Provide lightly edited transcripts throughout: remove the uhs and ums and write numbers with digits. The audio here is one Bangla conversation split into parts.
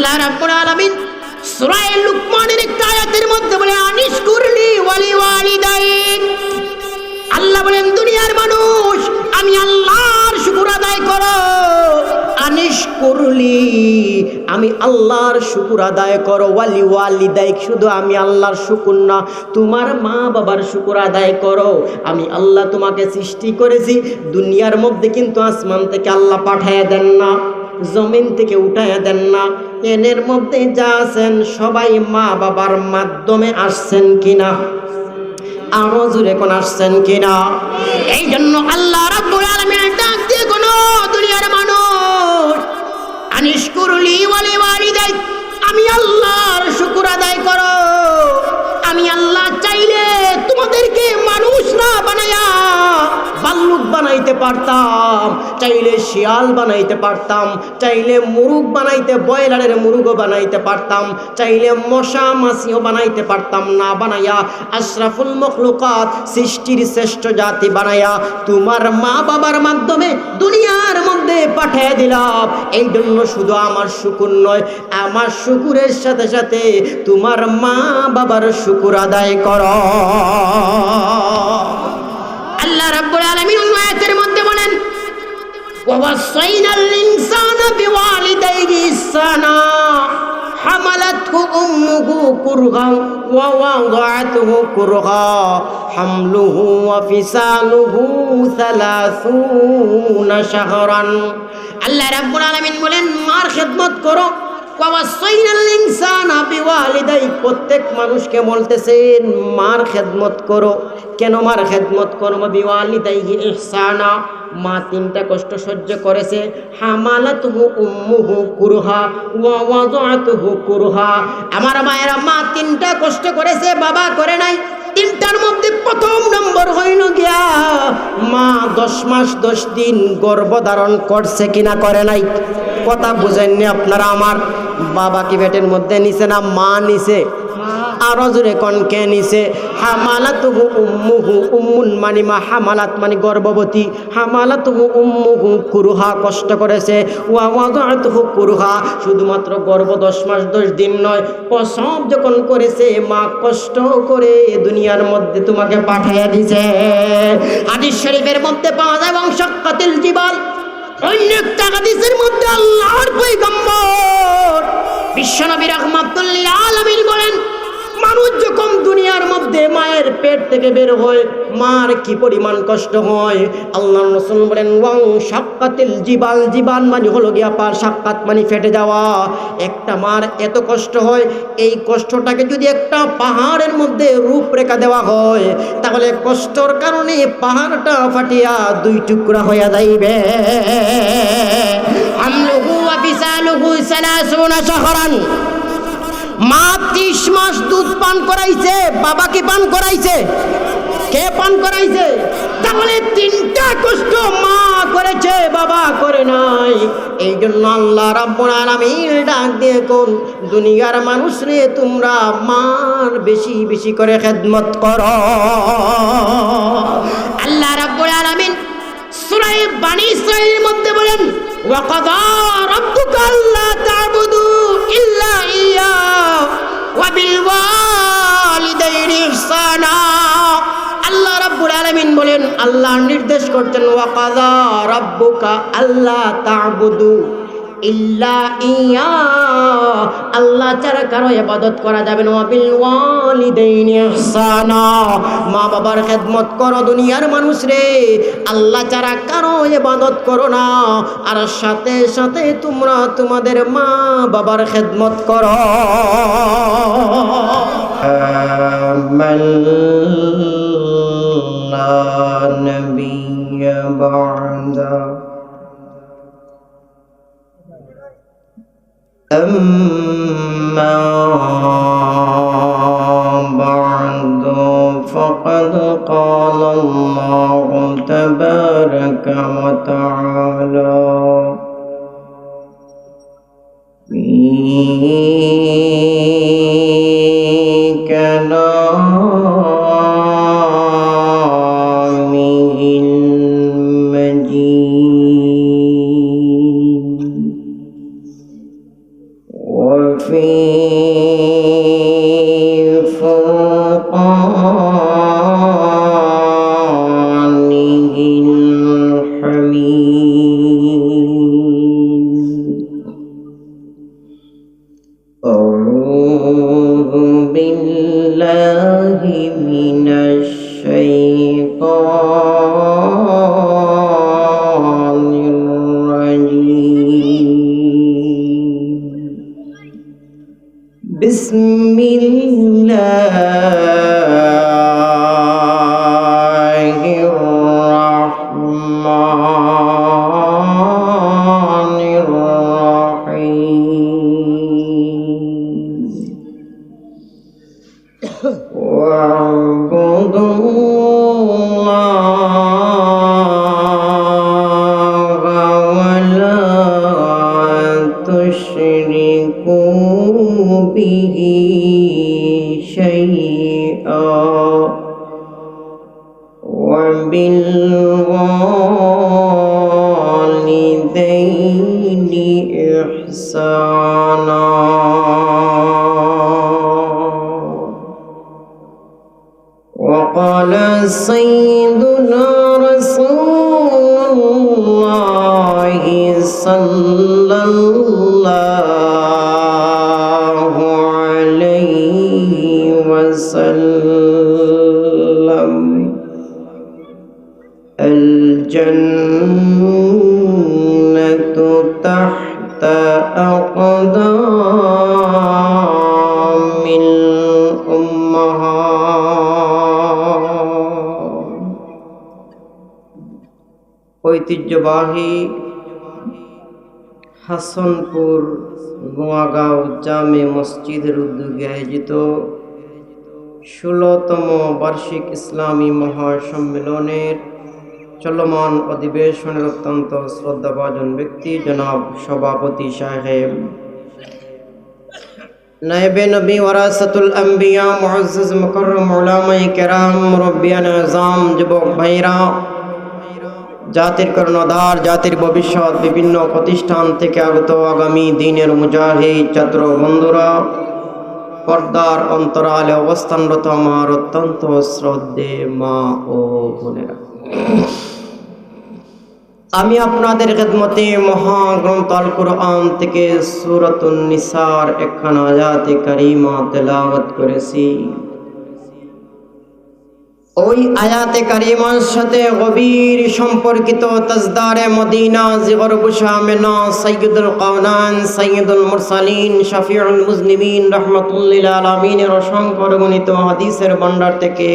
আল্লাহ রাব্বুল আলামিন সূরা লুকমানের একটা আয়াতের মধ্যে বলে আনিশকুরলি ওয়ালি ওয়ালিদাইক। আল্লাহ বলেন দুনিয়ার মানুষ আমি আল্লাহর শুকর আদায় করো। আনিশকুরলি আমি আল্লাহর শুকর আদায় করো, ওয়ালি ওয়ালিদাইক শুধু আমি আল্লাহর শুকর না তোমার মা বাবার শুকর আদায় করো। আমি আল্লাহ তোমাকে সৃষ্টি করেছি দুনিয়ার মধ্যে, কিন্তু আসমান থেকে আল্লাহ পাঠায়া দেন না, জমিন থেকে উঠায়া দেন না। এনের মধ্যে যা আছেন সবাই মা বাবার মাধ্যমে আসছেন কিনা? আরো জোরে কোন আসছেন কিনা? এই জন্য আল্লাহ রাব্বুল আলামিন ডাক দিয়ে কোন দুনিয়ার মানুষ আনিশকুরলি ওয়ালি ওয়ালিদাইক আমি আল্লাহর শুকর আদায় করো। আমি আল্লাহ চাইলে তোমাদেরকে মানুষ না বানায়া ভাল্লুক বানাইতে পারতাম, চাইলে শিয়াল বানাইতে পারতাম, চাইলে মুরগ বানাইতে ব্রয়লারের মুরগও বানাইতে পারতাম, চাইলে মশা মাছিও বানাইতে পারতাম। না বানাইয়া আশরাফুল মখলুকাত সৃষ্টির শ্রেষ্ঠ জাতি বানাইয়া তোমার মা বাবার মাধ্যমে দুনিয়ার মধ্যে পাঠিয়ে দিলাম। এই জন্য শুধু আমার শুকর নয়, আমার শুকুরের সাথে সাথে তোমার মা বাবার শুকুর আদায় করো। আল্লাহ রাব্বুল আলামিন আয়াতের মধ্যে বলেন ওয়াসাইনাল ইনসানা বিওয়ালিদাইহি ইহসানা হামালাতহু উম্মুহু কুরহা ওয়া ওয়াদাআতহু কুরহা হামলুহু ওয়া ফিসালুহু 30 শাহরান। আল্লাহ রাব্বুল আলামিন বলেন মার খেদমত করো। ওয়াসাইনাল ইনসানা বিওয়ালিদাইহি প্রত্যেক মানুষকে বলতেছেন মার খেদমত করো। কেন মার খেদমত করবো? বিওয়ালিদাইহি ইহসানা মা তিনটা কষ্ট সহ্য করেছে। হামালাতহু উম্মুহু কুরহা ওয়া ওয়াদাআতহু কুরহা। আমার মায়েরা মা তিনটা কষ্ট করেছে, বাবা করে নাই। তিনটার মধ্যে প্রথম নম্বর হইল গিয়া মা 10 মাস 10 দিন গর্ভধারণ করছে কিনা করে নাই? কথা বুঝেননি আপনারা? আমার বাবা কি পেটের মধ্যে নিছে না মা নিছে? আরো জোরে কোন কে নিছে? হামালাতুহু উম্মুহু, উম্মুন মানে মা, হামালাত মানে গর্ভবতী। হামালাতুহু উম্মুহু কুরহা কষ্ট করেছে, ওয়া ওয়াদাআতুহু কুরহা শুধুমাত্র গর্ভ 10 মাস 10 দিন নয়, প্রসব যখন করেছে মা কষ্ট করে দুনিয়ার মধ্যে তোমাকে পাঠিয়ে দিয়েছে। হাদিস শরীফের মধ্যে পাওয়া যায় এবং শাক্কাতিল জিবাল। অন্য একটা হাদিসের মধ্যে আল্লাহর পয়গম্বর বিশ্বনবী রাহমাতুল লিল আলামিন বলেন মানুষ যখন দুনিয়ার মধ্যে মায়ের পেট থেকে বের হয় মার কি পরিমাণ কষ্ট হয়। আল্লাহর রাসূল বলেন ওয়াং শাক্কাতিল জিবাল, জিবান মানে হলো গিয়া পার, শাক্কাত মানে ফেটে যাওয়া। একটা মার এত কষ্ট হয়, এই কষ্টটাকে যদি একটা পাহাড়ের মধ্যে রূপরেখা দেওয়া হয় তাহলে কষ্টর কারণে পাহাড়টা ফাটিয়া 2 টুকরা হইয়া যাইবে। আমলুহু ওয়া ফিসালুহু 30 শাহরান। মা 30 মাস দুধ পান করাইছে, বাবা কি পান করাইছে? কে পান করাইছে? তাহলে তিনটা কষ্ট মা করেছে, বাবা করে নাই। এই জন্য আল্লাহ রাব্বুল আলামিন ডাক দিয়ে কোন দুনিয়ার মানুষ রে তোমরা মার বেশি বেশি করে খেদমত করো। আল্লাহ রাব্বুল আলামিন সূরা বানী ইসরাঈলের মধ্যে বলেন ওয়াকাযা রাব্বুকা আল্লা তা'বুদু ইল্লা ইয়্যা ওয়া বিল ওয়ালিদাইনি ইহসানা। আল্লাহ রাব্বুল আলামিন বলেন আল্লাহ নির্দেশ করতেন ওয়াকাযা রাব্বুকা আল্লা তা'বুদু ইল্লা ইয়্যা, আল্লাহ ছাড়া কারো ইবাদত করা যাবে না। ওয়া বিল ওয়ালিদাইনি ইহসানা, মা বাবার খেদমত করো দুনিয়ার মানুষ রে, আল্লাহ ছাড়া কারো ইবাদত করো না। আর সাথে সাথে তোমরা তোমাদের মা বাবার খেদমত করো। আমাল্লা নবিয়্যা বা'দা أما بعد فقد قال الله تبارك وتعالى في كلامه المجيد وفي فرقانه الحميد أعوذ بالله من الشيطان الرجيم بسم الله الرحمن الرحيم واعبدوا الله ولا تشركوا به شيئا وبالوالدين إحسانا وقال سيدنا رسول الله صلى الله عليه وسلم الجنة تحت أقدام الأمهات ঐতিহ্যবাহী হাসনপুর নোয়াগাঁও জামে মসজিদের উদ্যোগে আয়োজিত ১৬তম বার্ষিক ইসলামী মহাসম্মেলনের চলমান অধিবেশনের অত্যন্ত শ্রদ্ধাভাজন ব্যক্তি জনাব সভাপতি সাহেব, নায়েবে নবী ওয়ারাসাতুল আম্বিয়া মুআজ্জাজ মুকাররম উলামায়ে কেরাম, মুরব্বিয়ান আযম, যুবক ভাইরা, জাতির কর্ণধার, জাতির ভবিষ্যৎ, বিভিন্ন প্রতিষ্ঠান থেকে আগত আগামী দিনের মুজাহিদ ছাত্র বন্ধুরা, পর্দার অন্তরালে অবস্থানরত আমার অত্যন্ত শ্রদ্ধে মা ও বোনেরা, আমি আপনাদের খেদমতে মহাগ্রন্থ আল কুরআন থেকে সূরাতুন নিসার একখানা আয়াতে কারিমা তেলাওয়াত করেছি। ওই আয়াতে কারিমার সাথে গভীর সম্পর্কিত তাজদারে মদিনা, জিগরবু শামিনা, সাইয়্যিদুল কাওনাইন, সাইয়্যিদুল মুরসালিন, শাফিউল মুজনিবিন, রাহমাতুল লিল আলামিনের অসংখ্য গণিত হাদিসের ভান্ডার থেকে,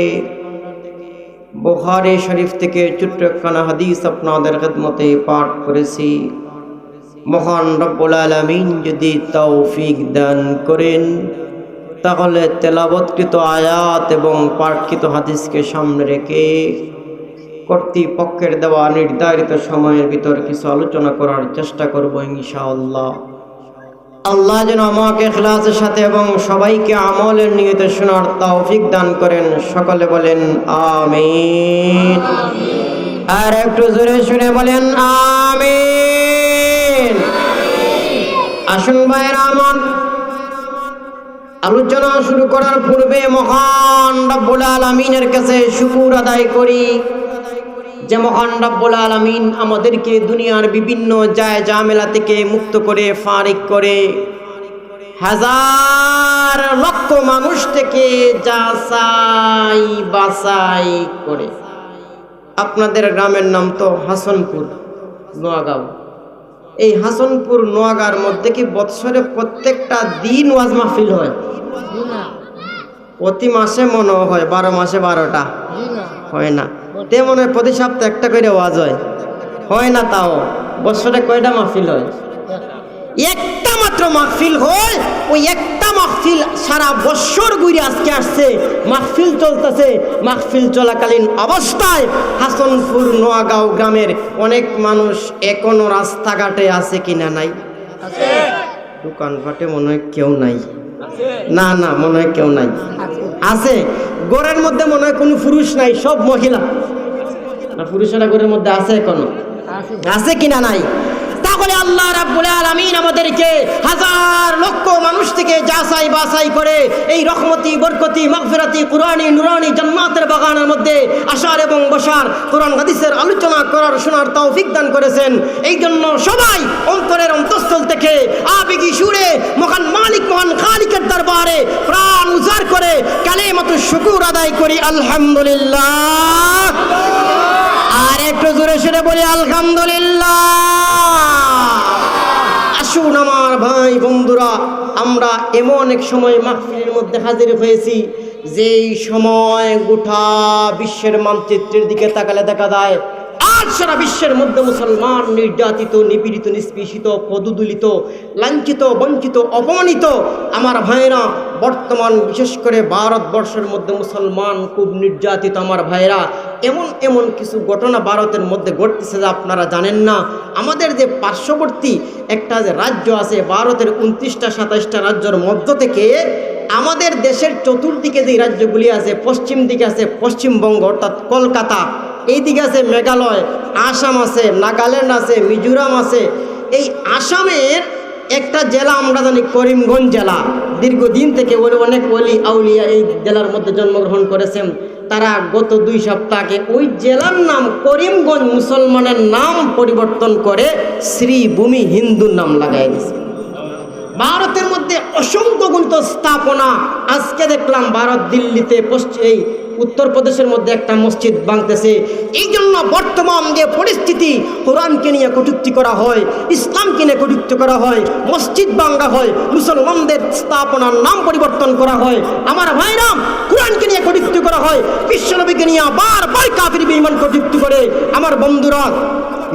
বুখারী শরীফ থেকে ছোট্ট একখানা হাদিস আপনাদের খেদমতে পাঠ করেছি। মহান রব্বুল আলামিন যদি তৌফিক দান করেন তাহলে তেলাওয়াতকৃত আয়াত এবং পাঠকৃত হাদিসকে সামনে রেখে কর্তৃপক্ষের দেওয়া নির্ধারিত সময়ের ভিতর কিছু আলোচনা করার চেষ্টা করব ইনশাআল্লাহ। আল্লাহ যেন আমাকে ইখলাসের সাথে এবং সবাইকে আমলের নিয়তে শোনার তৌফিক দান করেন। সকলে বলেন আমিন। আর একটু জোরে শুনে বলেন আমিন। আসুন ভাইরা আমার, আলোচনা শুরু করার পূর্বে মহান রব্বুল আলামিনের কাছে শুকর আদায় করি যে মহান রব্বুল আলামিন আমাদেরকে দুনিয়ার বিভিন্ন ঝামেলা থেকে মুক্ত করে, ফারিক করে, হাজার লক্ষ মানুষ থেকে যাচাই বাছাই করে। আপনাদের গ্রামের নাম তো হাসনপুর নোয়াগাঁও। এই হাসনপুর নোয়াগাঁর মধ্যে কি বৎসরে প্রত্যেকটা দিন ওয়াজ মাহফিল হয়? প্রতি মাসে মনে হয় 12 মাসে 12টা হয় না, তেমন হয় প্রতি সপ্তাহে একটা করে ওয়াজ হয় না। তাও বছরে কয়টা মাহফিল হয়? একটা মাত্র মাহফিল হয়। ওই একটা মাহফিল সারা বছর ঘুরে আজকে আসছে, মাহফিল চলতেছে। মাহফিল চলাকালীন অবস্থায় হাসনপুর নোয়াগাঁও গ্রামের অনেক মানুষ এখনো রাস্তাঘাটে আছে কিনা নাই? দোকানপাটে মনে হয় কেউ নাই। না না, মনে হয় কেউ নাই। আছে, ঘরের মধ্যে মনে হয় কোনো পুরুষ নাই, সব মহিলা। না, পুরুষেরা ঘরের মধ্যে আছে এখনো? আছে কিনা নাই? তাহলে আল্লাহ রাব্বুল আলামিন আমাদেরকে হাজার লক্ষ কোরআনকে যাচাই বাছাই করে এই রহমতি বরকতি মাগফিরাতি কুরআনি নুরানি জান্নাতের বাগানের মধ্যে আসার এবং বসার কোরআন হাদিসের আলোচনা করার শোনার তৌফিক দান করেছেন। এই জন্য সবাই অন্তরের অন্তঃস্থল থেকে আবেগী সুরে মহান মালিক মহান খালিকের দরবারে প্রাণ উজাড় করে কালেমাতুশ শুকর আদায় করি আলহামদুলিল্লাহ। আর একটু জোরে সুরে বলি আলহামদুলিল্লাহ। আসুন আমার ভাই বন্ধুরা, আমরা এমন এক সময় মাহফিলের মধ্যে হাজির হয়েছি যেই সময় গোটা বিশ্বের মানচিত্রের দিকে তাকালে দেখা যায় আজ সারা বিশ্বের মধ্যে মুসলমান নির্যাতিত, নিপীড়িত, নিষ্পেষিত, পদদলিত, লাঞ্ছিত, বঞ্চিত, অপমানিত। আমার ভাইরা, বর্তমান বিশেষ করে ভারতবর্ষের মধ্যে মুসলমান খুব নির্যাতিত। আমার ভাইরা, এমন এমন কিছু ঘটনা ভারতের মধ্যে ঘটতেছে যা আপনারা জানেন না। আমাদের যে পার্শ্ববর্তী একটা যে রাজ্য আছে, ভারতের 29টা 27টা রাজ্যের মধ্য থেকে আমাদের দেশের চতুর্দিকে যে রাজ্যগুলি আছে, পশ্চিম দিকে আছে পশ্চিমবঙ্গ অর্থাৎ কলকাতা, এই দিকে আছে মেঘালয়, আসাম আছে, নাগাল্যান্ড আছে, মিজোরাম আছে। এই আসামের একটা জেলা আমরা জানি করিমগঞ্জ জেলা। দীর্ঘদিন থেকে অনেক ওলি আউলিয়া এই জেলার মধ্যে জন্মগ্রহণ করেছেন। তারা গত 2 সপ্তাহ আগে ওই জেলার নাম করিমগঞ্জ মুসলমানের নাম পরিবর্তন করে শ্রীভূমি হিন্দুর নাম লাগাই দিয়েছে। ভারতের মধ্যে অসংখ্য গণিত স্থাপনা। আজকে দেখলাম ভারত দিল্লিতে এই উত্তরপ্রদেশের মধ্যে একটা মসজিদ ভাঙতেছে। এই জন্য বর্তমান যে পরিস্থিতি, কোরআনকে নিয়ে কটূক্তি করা হয়, ইসলামকে নিয়ে কটূক্তি করা হয়, মসজিদ ভাঙা হয়, মুসলমানদের স্থাপনার নাম পরিবর্তন করা হয়। আমার ভাইরা, কোরআনকে নিয়ে কটূক্তি করা হয়, বিশ্বনবীকে নিয়ে বারবার কাফির বেঈমান কটূক্তি করে। আমার বন্ধুরা,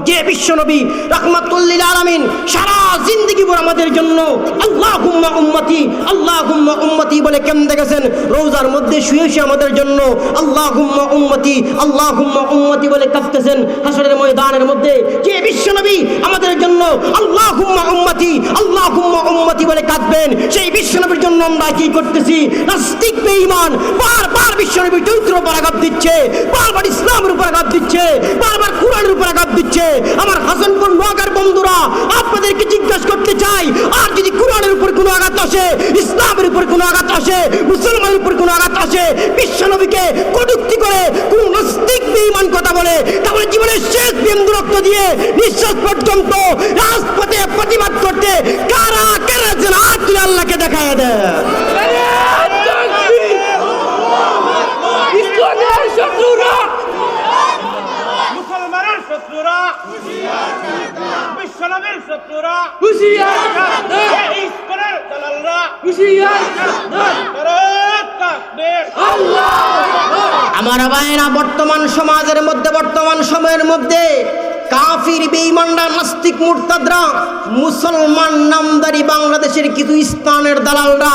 যে বিশ্বনবী রাহমাতুল লিল আলামিন সারা জিন্দেগি ভর আমাদের জন্য আল্লাহুম্মা উম্মতি আল্লাহুম্মা উম্মতি বলে কেমনে গেছেন, রোজার মধ্যে শুয়ে শুয়ে আমাদের জন্য আল্লাহুম্মা উম্মতি আল্লাহুম্মা উম্মতি বলে কাঁদতেছেন। হাসরের ময়দানের মধ্যে যে বিশ্বনবী আমাদের জন্য আল্লাহুম্মা উম্মতি আল্লাহুম্মা উম্মতি বলে কাঁদবেন, সেই বিশ্বনবীর জন্য আমরা কি করতেছি? নাস্তিক বেঈমান বারবার বিশ্বনবীর চরিত্রের উপর আঘাত দিচ্ছে, বারবার ইসলামের উপর আঘাত দিচ্ছে, বারবার কোরআনের উপর আঘাত দিচ্ছে। আমার হাসানপুর নোয়াগার বন্ধুরা, আপনাদেরকে জিজ্ঞাসা করতে চাই, আর যদি কোরআনের উপর কোনো আঘাত আসে, ইসলামের উপর কোনো আঘাত আসে, মুসলমানের উপর কোনো আঘাত আসে, বিশ্বনবীকে কটূক্তি করে, কোন নাস্তিক বেঈমান কথা বলে, তাহলে জীবনের শেষ বিন্দু রক্ত দিয়ে নিঃশ্বাস পর্যন্ত রাজপথে প্রতিবাদ করতে কারা কারা যেন হাত তুলে আল্লাহকে দেখায় দেয়। আমার ভাইয়েরা, বর্তমান সমাজের মধ্যে, বর্তমান সময়ের মধ্যে কাফির বেঈমানরা, নাস্তিক মুরতাদরা, মুসলমান নামদারি বাংলাদেশের কিছু স্থানের দালালরা,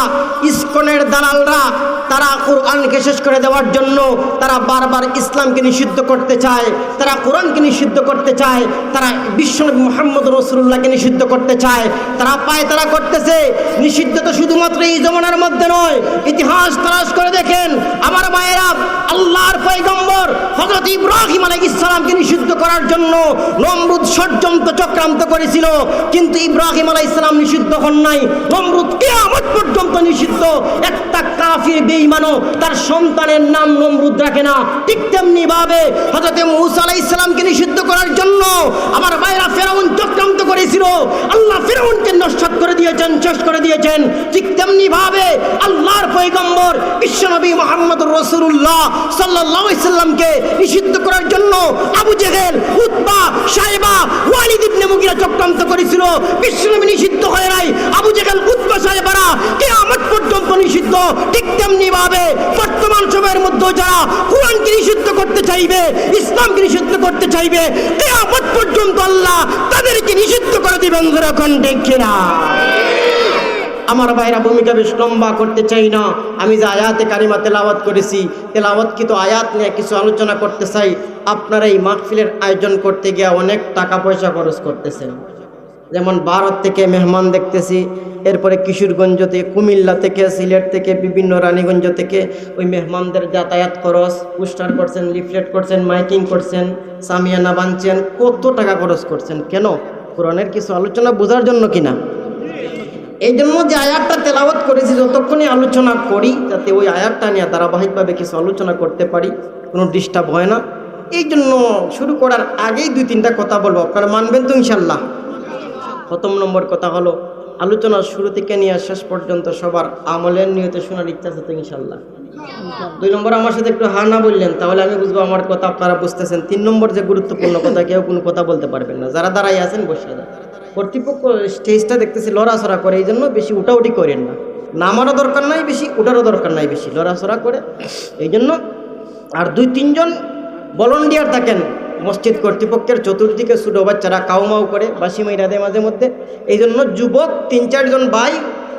ইসকনের দালালরা, তারা কোরআনকে শেষ করে দেওয়ার জন্য তারা বারবার ইসলামকে নিষিদ্ধ করতে চায়, তারা কোরআনকে নিষিদ্ধ করতে চায়, তারা বিশ্বনবী মুহাম্মদ রাসূলুল্লাহকে নিষিদ্ধ করতে চায়। তারা করতেছে। নিষিদ্ধ তো শুধুমাত্র এই জমানার মধ্যে নয়, ইতিহাস তালাশ করে দেখেন আমার মায়েরা, আল্লাহর পয়গম্বর হযরত ইব্রাহিম আলাইহিস সালামকে নিষিদ্ধ করার জন্য নমরুদ ষড়যন্ত্র চক্রান্ত করেছিল, কিন্তু ইব্রাহিম আলাইহিস সালাম নিষিদ্ধ হন নাই। নমরুদ কিয়ামত পর্যন্ত নিষিদ্ধ। একটা কাফির বেঈমানও তার সন্তানের নাম নমরুদ রাখে না। ঠিক তেমনি ভাবে হযরত মূসা আলাইহিস সালামকে নিষিদ্ধ করার জন্য আমার ভাইরা ফেরাউন চক্রান্ত করেছিল, আল্লাহ ফেরাউনকে নষ্ট করে দিয়েছেন, শেষ করে দিয়েছেন। ঠিক তেমনি ভাবে আল্লাহর পয়গম্বর বিশ্বনবী মুহাম্মদুর রাসূলুল্লাহ সাল্লাল্লাহু আলাইহি সাল্লামকে নিষিদ্ধ করার জন্য আবু জেহেল, উতবা, শাইবা, ওয়ালিদ ইবনে মুগিরা চক্রান্ত করেছিল। বিশ্বনবী নিষিদ্ধ হয় নাই, আবু জেহেল, উতবা, শাইবারা কিয়ামত পর্যন্ত নিষিদ্ধ। ঠিক তেমনি ভাবে বর্তমান সময়ের মধ্যে যারা কোরআনকে নিষিদ্ধ করতে চাইবে, ইসলামকে নিষিদ্ধ করতে চাইবে, কিয়ামত পর্যন্ত আল্লাহ তাদেরকে নিষিদ্ধ করে দিবেন। যখন দেখে না আমার ভাইরা, ভূমিকা বেশ লম্বা করতে চাই না। আমি যে আয়াতে কারিমা তেলাওয়াত করেছি, তেলাওয়াতকৃত আয়াত নিয়ে কিছু আলোচনা করতে চাই। আপনারা এই মাহফিলের আয়োজন করতে গিয়ে অনেক টাকা পয়সা খরচ করতেছেন। যেমন ভারত থেকে মেহমান দেখতেছি, এরপরে কিশোরগঞ্জ থেকে, কুমিল্লা থেকে, সিলেট থেকে, বিভিন্ন রানীগঞ্জ থেকে ওই মেহমানদের যাতায়াত খরচ, পোস্টার করছেন, লিফলেট করছেন, মাইকিং করছেন, সামিয়ানা বানছেন, কত টাকা খরচ করছেন। কেন? কোরআনের কিছু আলোচনা বোঝার জন্য কিনা? এই জন্য যে আয়াতটা তেলাওয়াত করেছি যতক্ষণই আলোচনা করি যাতে ওই আয়াতটা নিয়ে ধারাবাহিকভাবে কিছু আলোচনা করতে পারি, কোনো ডিস্টার্ব হয় না। এই জন্য শুরু করার আগেই 2-3টা কথা বলবো, আপনারা মানবেন তো ইনশাল্লাহ? প্রথম নম্বর কথা হলো, আলোচনার শুরু থেকে নিয়ে শেষ পর্যন্ত সবার আমলের নিয়তে শোনার ইচ্ছা আছে তো ইনশাল্লাহ? 2 নম্বর আমার সাথে একটু হা না বললেন তাহলে আমি বুঝবো আমার কথা আপনারা বুঝতেছেন। 3 নম্বর যে গুরুত্বপূর্ণ কথা, কেউ কোনো কথা বলতে পারবেন না, যারা দাঁড়াই আছেন বসে যান। কর্তৃপক্ষ স্টেজটা দেখতেছি লড়াচড়া করে, এই জন্য বেশি উঠাউঠি করেন না, নামারও দরকার নাই বেশি, উঠারও দরকার নাই বেশি, লড়াচড়া করে এই জন্য। আর 2-3 জন ভলান্টিয়ার থাকেন মসজিদ কর্তৃপক্ষের, চতুর্দিকে ছোটো বাচ্চারা কাউমাউ করে বাসি মাইরা দেয় মাঝে মধ্যে। এই জন্য যুবক 3-4 জন ভাই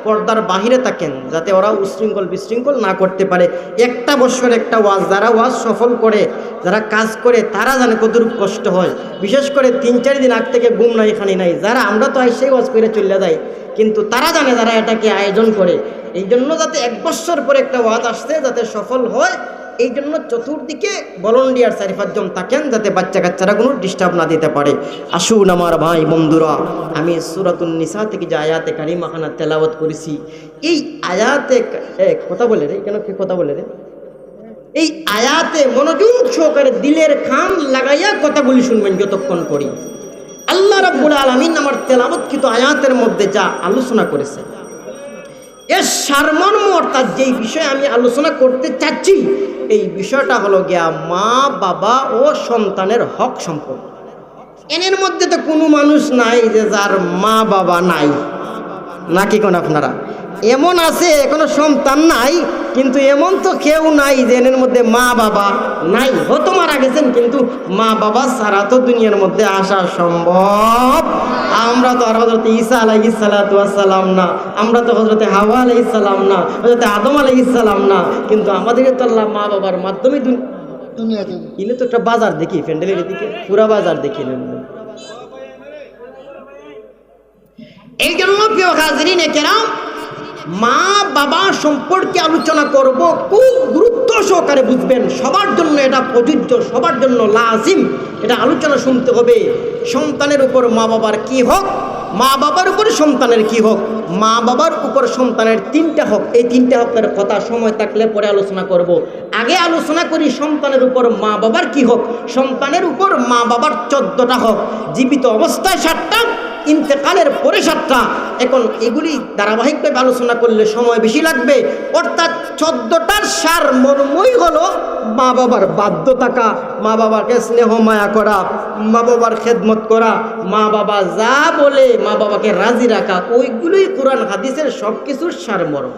পর্দার বাহিরে থাকেন যাতে ওরা উশৃঙ্খল বিশৃঙ্খল না করতে পারে। একটা বছর একটা ওয়াজ, যারা ওয়াজ সফল করে, যারা কাজ করে তারা জানে কতটুকু কষ্ট হয়। বিশেষ করে 3-4 দিন আগ থেকে ঘুম নাই খানি নাই, যারা আমরা তো আইসেই ওয়াজ করে চলে যাই, কিন্তু তারা জানে যারা এটাকে আয়োজন করে। এই জন্য যাতে 1 বছর পরে একটা ওয়াজ আসছে যাতে সফল হয়, এই জন্য চতুর্দিকে ভলান্টিয়ার 4-5 জন থাকেন যাতে বাচ্চা কাচ্চারা কোনো ডিস্টার্ব না দিতে পারে। আসুন আমার ভাই বন্ধুরা, আমি সূরাতুন নিসা থেকে যে আয়াতে কারিমাখানা তেলাওয়াত করেছি, এই আয়াতে কথা বলে রে, কেন কে কথা বলে রে, এই আয়াতে মনোযোগ সহকারে দিলের খান লাগাইয়া কথাগুলি শুনবেন যতক্ষণ করি। আল্লাহ রাব্বুল আলামিন আমার তেলাওয়াতকৃত আয়াতের মধ্যে যা আলোচনা করেছে, এর সারমর্ম অর্থাৎ যেই বিষয়ে আমি আলোচনা করতে চাচ্ছি, এই বিষয়টা হলো গিয়া মা বাবা ও সন্তানের হক সম্পর্ক। এর মধ্যে তো কোনো মানুষ নাই যে যার মা বাবা নাই, নাকি কোন আপনারা? এমন আছে কোনো সন্তান নাই, কিন্তু এমন তো কেউ নাই যে এর মধ্যে মা বাবা নাই। হয়তো মারা গেছেন, কিন্তু মা বাবা ছাড়া তো দুনিয়ার মধ্যে আসা সম্ভব। আমরা তো আর হযরত ঈসা আলাইহিস সালাতু ওয়াস সালাম না, আমরা তো হযরত হাওয়া আলাইহিস সালাম না, হযরত আদম আলাইহিস সালাম না, কিন্তু আমাদেরকে তো আল্লাহ মা বাবার মাধ্যমে দুনিয়াতে ইনি তো একটা বাজার দেখি, প্যান্ডেলের দিকে পুরা বাজার দেখি না। এই জন্য প্রিয় হাজিরিনে কেরাম, মা বাবা সম্পর্কে আলোচনা করব, খুব গুরুত্ব সহকারে বুঝবেন, সবার জন্য এটা প্রযোজ্য, সবার জন্য লাজিম, এটা আলোচনা শুনতে হবে। সন্তানের উপর মা বাবার কি হক, মা বাবার উপর সন্তানের কি হক, মা বাবার উপর সন্তানের 3টা হক। এই 3টা হকের কথা সময় থাকলে পরে আলোচনা করব। আগে আলোচনা করি সন্তানের উপর মা বাবার কি হক। সন্তানের উপর মা বাবার 14টা হক, জীবিত অবস্থায় 7টা, ইন্তেকালের পরে 7টা। এখন এগুলি ধারাবাহিকভাবে আলোচনা করলে সময় বেশি লাগবে। অর্থাৎ 14টার সার মর্মই হলো মা বাবার বাধ্য থাকা, মা বাবাকে স্নেহ মায়া করা, মা বাবার খেদমত করা, মা বাবা যা বলে মা বাবাকে রাজি রাখা, ওইগুলোই কোরআন হাদিসের সব কিছুর সার মর্ম।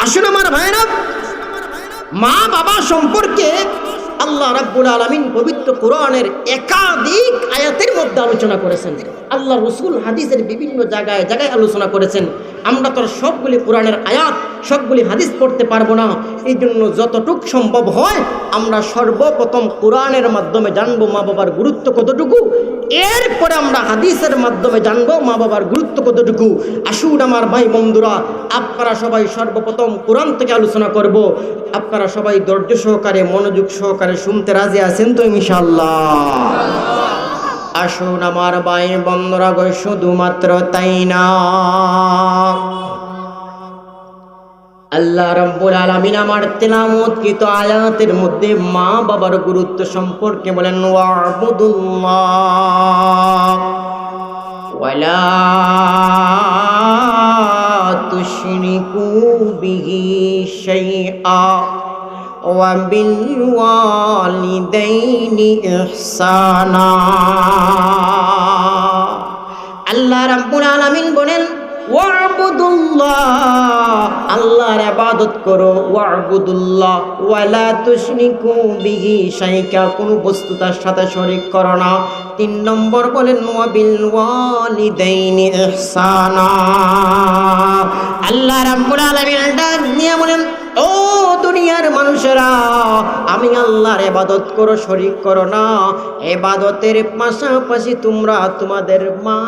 আসুন আমার ভাইরা, মা বাবা সম্পর্কে আল্লাহ রাব্বুল আলামিন পবিত্র কোরআনের একাধিক আয়াতের মধ্যে আলোচনা করেছেন। আল্লাহ রাসূল হাদিসের বিভিন্ন জায়গায় জায়গায় আলোচনা করেছেন। আমরা তো সবগুলি কোরআনের আয়াত, সবগুলি হাদিস পড়তে পারবো না। এই জন্য যতটুকু সম্ভব হয় আমরা সর্বপ্রথম কোরআনের মাধ্যমে জানবো মা বাবার গুরুত্ব কতটুকু, এরপরে আমরা হাদিসের মাধ্যমে জানবো মা বাবার গুরুত্ব কতটুকু। আসুন আমার ভাই বন্ধুরা, আপনারা সবাই সর্বপ্রথম কোরআন থেকে আলোচনা করব। আপনারা সবাই ধৈর্য সহকারে মনোযোগ সহকারে শুনতে রাজি আছেন তো ইনশাআল্লাহ? আসুন আমার ভাই বন্ধুরা গো, শুধুমাত্র তাই না, আল্লাহ রাব্বুল আলামিন আমার তেলাওয়াতকৃত আয়াতের মধ্যে মা বাবার গুরুত্ব সম্পর্কে বলেন, ওয়া'বুদুল্লাহ ওয়ালা তুশরিকু বিহি শাইআ ওয়া বিল ওয়ালিদাইনি ইহসানা। আল্লাহ রাব্বুল আলামিন বলেন, ওয়া'বুদুল্লাহ, আল্লাহর ইবাদত করো, ওয়া'বুদুল্লাহ ওয়ালা তুশরিকু বিহি শাইআ, কোনো বস্তু তার সাথে শরীক করো না। 3 নম্বর বলেন, ওয়া বিল ওয়ালিদাইনি ইহসানা। আল্লাহ রাব্বুল আলামিন ডাক দিয়ে বলেন, ও দুনিয়ার মানুষেরা, আমি আল্লাহর ইবাদত করো, শরীক করো না। ইবাদতের পাশাপাশি তোমরা তোমাদের মা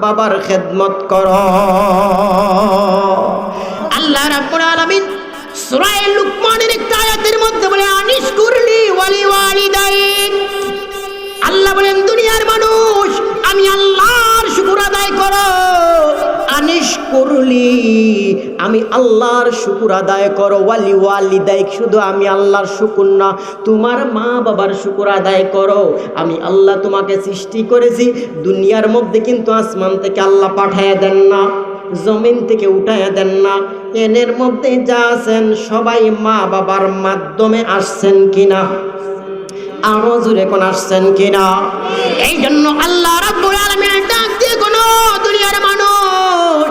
বাবার খেদমত করো। আল্লাহ রাব্বুল আলামিন সূরা লুকমানের একটা আয়াতের মধ্যে বলে, আনিশকুরলি ওয়ালি ওয়ালিদাইক। আল্লাহ বলেন, দুনিয়ার মানুষ, আমি আল্লাহর শুকর আদায় করো। আনিশকুরলি আশকুরুলি, আমি আল্লাহর শুকর আদায় করো। ওয়ালি ওয়ালিদাইক, শুধু আমি আল্লাহর শুকর না, তোমার মা বাবার শুকর আদায় করো। আমি আল্লাহ তোমাকে সৃষ্টি করেছি, দুনিয়ার মধ্যে কিন্তু আসমান থেকে আল্লাহ পাঠায়া দেন না, জমিন থেকে উঠায়া দেন না। এনের মধ্যে যা আছেন সবাই মা বাবার মাধ্যমে আসছেন কিনা? আরো জোরে কোন আসছেন কিনা? এই জন্য আল্লাহ রাব্বুল আলামিন ডাক দিয়ে কোন দুনিয়ার মানুষ,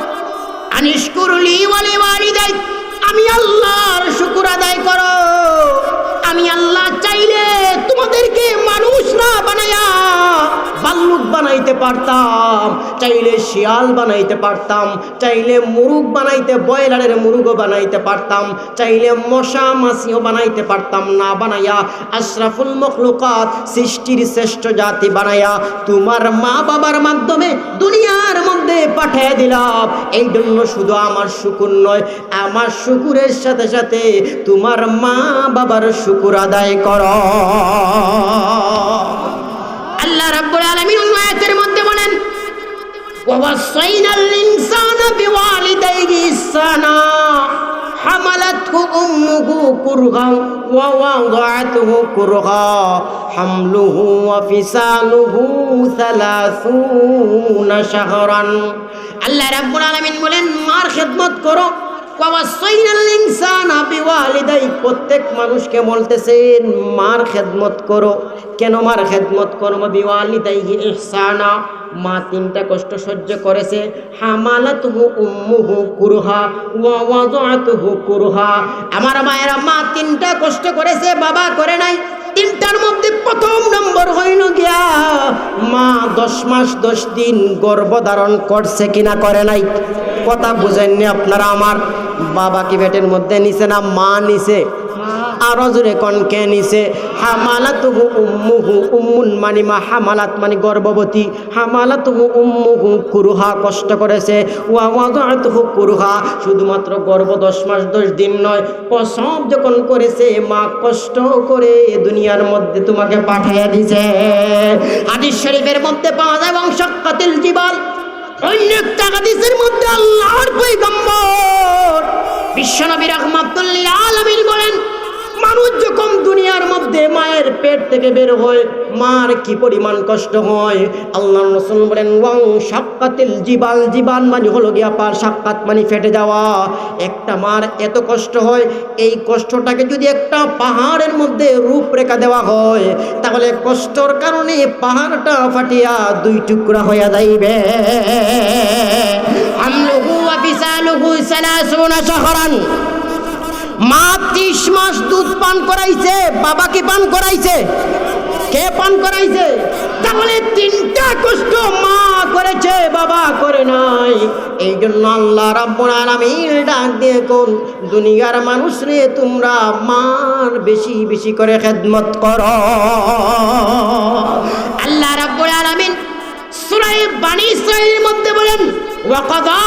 আনিশকুরলি ওয়ালি ওয়ালিদাইক, আমি আল্লাহর শুকর আদায় করো। আমি আল্লাহ চাইলে তোমাদেরকে মানুষ না বানায়া ভাল্লুক বানাইতে পারতাম, চাইলে শিয়াল বানাইতে পারতাম, চাইলে মুরগ বানাইতে, ব্রয়লারের মুরগও বানাইতে পারতাম, চাইলে মশা মাছিও বানাইতে পারতাম। না বানাইয়া আশরাফুল মখলুকাত, সৃষ্টির শ্রেষ্ঠ জাতি বানাইয়া তোমার মা বাবার মাধ্যমে দুনিয়ার মধ্যে পাঠিয়ে দিলাম। এই জন্য শুধু আমার শুকর নয়, আমার শুকুরের সাথে সাথে তোমার মা বাবার শুকুর আদায় করো। আল্লাহ রাব্বুল আলামিন ওই আয়াতের মধ্যে বলেন, ওয়াসাইনাল ইনসানা বিওয়ালিদাইহি ইহসানা হামালাতহু উম্মুহু কুরহা ওয়া ওয়াদাআতহু কুরহা হামলুহু ওয়া ফিসালুহু 30 শাহরান। আল্লাহ রাব্বুল আলামিন বলেন, মার খেদমত করো। ওয়াসাইনাল ইনসানা বিওয়ালিদাইহি, প্রত্যেক মানুষকে বলতেছেন মার খেদমত করো। কেন মার খেদমত করবো? বিওয়ালিদাইহি ইহসানা, মা তিনটা কষ্ট সহ্য করেছে। হামালাতুহু উম্মুহু কুরহা ওয়া ওয়াদাআতুহু কুরহা। আমার মায়েরা, মা তিনটা কষ্ট করেছে, বাবা করে নাই। তিনটার মধ্যে প্রথম নম্বর হইল গিয়া মা 10 মাস 10 দিন গর্ভধারণ করছে কিনা করে নাই? কথা বুঝেননি আপনারা আমার? বাবা কি পেটের মধ্যে নিছে না মা নিছে? আরো জোরে কোন কে নিছে? হামালাতুহু উম্মুহু, উম্মুন মানে মা, হামালাত মানে গর্ভবতী। হামালাতুহু উম্মুহু কুরহা, কষ্ট করেছে। ওয়া ওয়াদাআতুহু কুরহা, শুধুমাত্র গর্ভ 10 মাস 10 দিন নয়, প্রসব যখন করেছে মা কষ্ট করে দুনিয়ার মধ্যে তোমাকে পাঠিয়ে দিয়েছে। হাদিস শরীফের মধ্যে পাওয়া যায়, এবং শাক্কাতিল জিবাল, অন্য একটা হাদিসের মধ্যে আল্লাহর পয়গম্বর বিশ্বনবী রাহমাতুল লিল আলামিন বলেন, মানুষ যখন দুনিয়ার মধ্যে মায়ের পেট থেকে বের হয়, মার কি পরিমাণ কষ্ট হয়। আল্লাহর রাসূল বলেন, ওয়াং শাক্কাতিল জিবাল, জিবান মানে হলো গিয়া পার, শাক্কাত মানে ফেটে যাওয়া। একটা মার এত কষ্ট হয়, এই কষ্টটাকে যদি একটা পাহাড়ের মধ্যে রূপরেখা দেওয়া হয়, তাহলে কষ্টর কারণে পাহাড়টা ফাটিয়া 2 টুকরা হইয়া যাইবে। আমলুহু ওয়া ফিসালুহু 30 শাহরান। মা 30 মাস দুধ পান করাইছে, বাবা কি পান করাইছে? কে পান করাইছে? তাহলে তিনটা কষ্ট মা করেছে, বাবা করে নাই। এই জন্য আল্লাহ রাব্বুল আলামিন ডাক দিয়ে কোন দুনিয়ার মানুষ রে, তোমরা মার বেশি বেশি করে খেদমত করো। আল্লাহ রাব্বুল আলামিন সূরা বানী ইসরাঈলের মধ্যে বলেন, ওয়া কাযা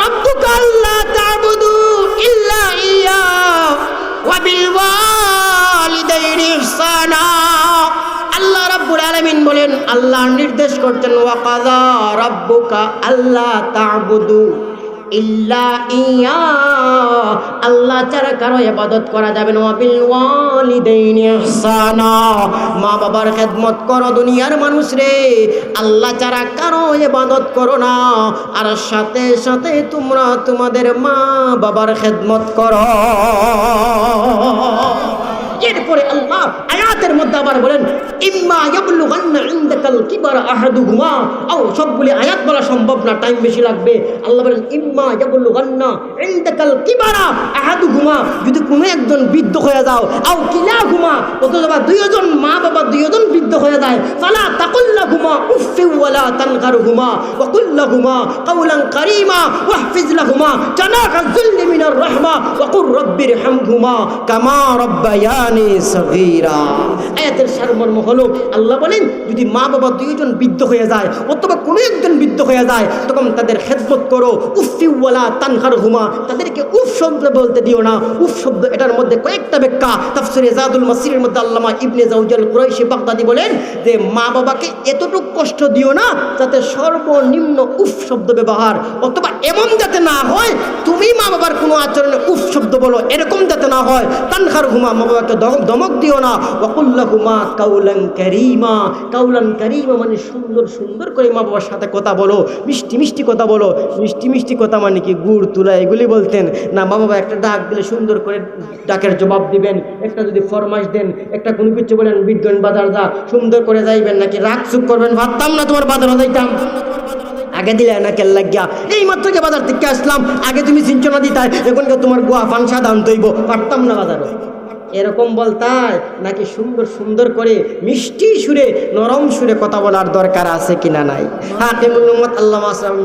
রাব্বুকা আল্লা তা'বুদু ইল্লা ইয়্যাহু ওয়া বিল ওয়ালিদাইনি ইহসানা। আল্লাহ রাব্বুল আলামিন বলেন, আল্লাহ নির্দেশ করছেন, ওয়া কাযা রাব্বুকা আল্লা তা'বুদু ইল্লা ইয়্যাহু, আল্লাহ ছাড়া কারো ইবাদত করা যাবে না। ওয়া বিল ওয়ালিদাইনি ইহসানা, মা বাবার খেদমত করো। দুনিয়ার মানুষ রে, আল্লাহ ছাড়া কারো ইবাদত করো না, আর সাথে সাথে তোমরা তোমাদের মা বাবার খেদমত করো। এরপরে আল্লাহ আয়াতের মধ্যে আবার বলেন, ইম্মা ইয়াবলুগান্না ইনদাকাল কিবারা আহাদুহুমা, সবগুলি আয়াত বলা সম্ভব না, টাইম বেশি লাগবে। আল্লাহ বলেন, ইম্মা ইয়াবলুগান্না ইনদাকাল কিবারা আহাদুহুমা, যদি কোনো একজন বৃদ্ধ হয়ে যাও, আও কিলাহুমা, অথবা দুইজন মা বাবা দুইজন বৃদ্ধ হয়ে যায়, ফালা তাকুল্লাহুমা উফফি ওয়ালা তানকারহুমা ওয়া কুল্লাহুমা কাওলান কারীমা ওয়াহফিজ লাহুমা জানাহাজ যুল্লি মিনার রাহমা ওয়া কুর রব্বিরহামহুমা কামা রাব্বায়ানি সগীরা। আয়াতের সারমর্ম হলো আল্লাহ বলেন যদি মা বাবা দুইজন বৃদ্ধ হয়ে যায় অথবা কোনো একজন বৃদ্ধ হয়ে যায় তখন তাদের খেদমত করো। উফি ওয়ালা তানহার হুমা, তাদেরকে উফ শব্দ বলতে দিও না। উফ শব্দ এটার মধ্যে কয়েকটা ব্যাখ্যা, তাফসিরে জাদুল মাসিরের মধ্যে আল্লামা ইবনে জাওজাল কুরাইশি বাগদাদি বলেন যে মা বাবাকে এতটুকু কষ্ট দিও না যাতে সর্বনিম্ন উফ শব্দ ব্যবহার, অথবা এমন যাতে না হয় তুমি মা বাবার কোনো আচরণে উফ শব্দ বলো, এরকম যাতে না হয়। তানহার হুমা, মা বাবাকে ধমক দিও না। ওয়াকুল্লাহুমা কাউলান কারীমা, কাউলান কারীমা মানে সুন্দর সুন্দর করে মা বাবার সাথে কথা বলো, মিষ্টি মিষ্টি কথা বলো। মিষ্টি মিষ্টি কথা মানে কি গুড় তুলা এগুলি বলতেন না। মা বাবা একটা ডাক দিলে সুন্দর করে ডাকের জবাব দিবেন, একটা যদি ফরমাইশ দেন, একটা কোনো কিছু বলেন বিজ্ঞান বাজার যা, সুন্দর করে যাইবেন, নাকি রাগ চুপ করবেন ভাবতাম না তোমার বাজার যাইতাম আগে দিলে না কেল লাগিয়া এই মাত্র যে বাজার থেকে আসলাম, আগে তুমি সিঞ্চনা দিতাই, এখন তোমার গোয়া ফাংসা দান তৈব, পারতাম না বাজারও, এরকম বলতাই নাকি সুন্দর সুন্দর করে মিষ্টি সুরে নরম সুরে কথা বলার দরকার আছে কিনা নাই? হাকিমুল উম্মত আল্লামা আশরাফ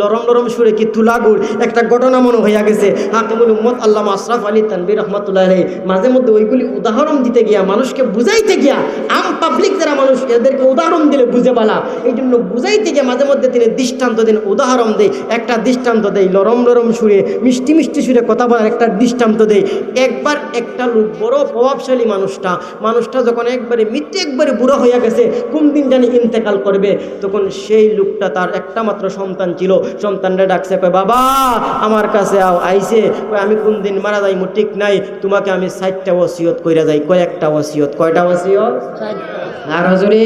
নরম নরম সুরে কি তুলাগুড় একটা ঘটনা মনে হইয়া গেছে। হাকিমুল উম্মত আল্লামা আশরাফ আলী তানভীর রহমাতুল্লাহ আলাইহি মাঝে মধ্যে ওইগুলি উদাহরণ দিতে গিয়া, মানুষকে বুঝাইতে গিয়া, আম পাবলিক যারা মানুষ এদেরকে উদাহরণ দিলে বুঝে পালা, এই জন্য বুঝাইতে গিয়ে মাঝে মধ্যে তিনি দৃষ্টান্ত দেন, উদাহরণ দেয়, একটা দৃষ্টান্ত দেয় নরম নরম সুরে মিষ্টি মিষ্টি সুরে কথা বলার একটা দৃষ্টান্ত দেয়। একবার একটা লোক বড় প্রভাবশালী মানুষটা যখন একবারে মৃত্যু একবারে বুড়ো হইয়া গেছে, কোন দিন জানি ইন্তেকাল করবে, তখন সেই লোকটা তার একটা মাত্র সন্তান ছিল, সন্তানরা ডাকছে, কয় বাবা আমার কাছে আইছে, কয় আমি কোন দিন মারা যাইমু ঠিক নাই, তোমাকে আমি 60টা ওসিয়ত কইরা যাই। কয়েকটা ওসিয়ত, কয়টা ওসিয়ত? আর হুজুরে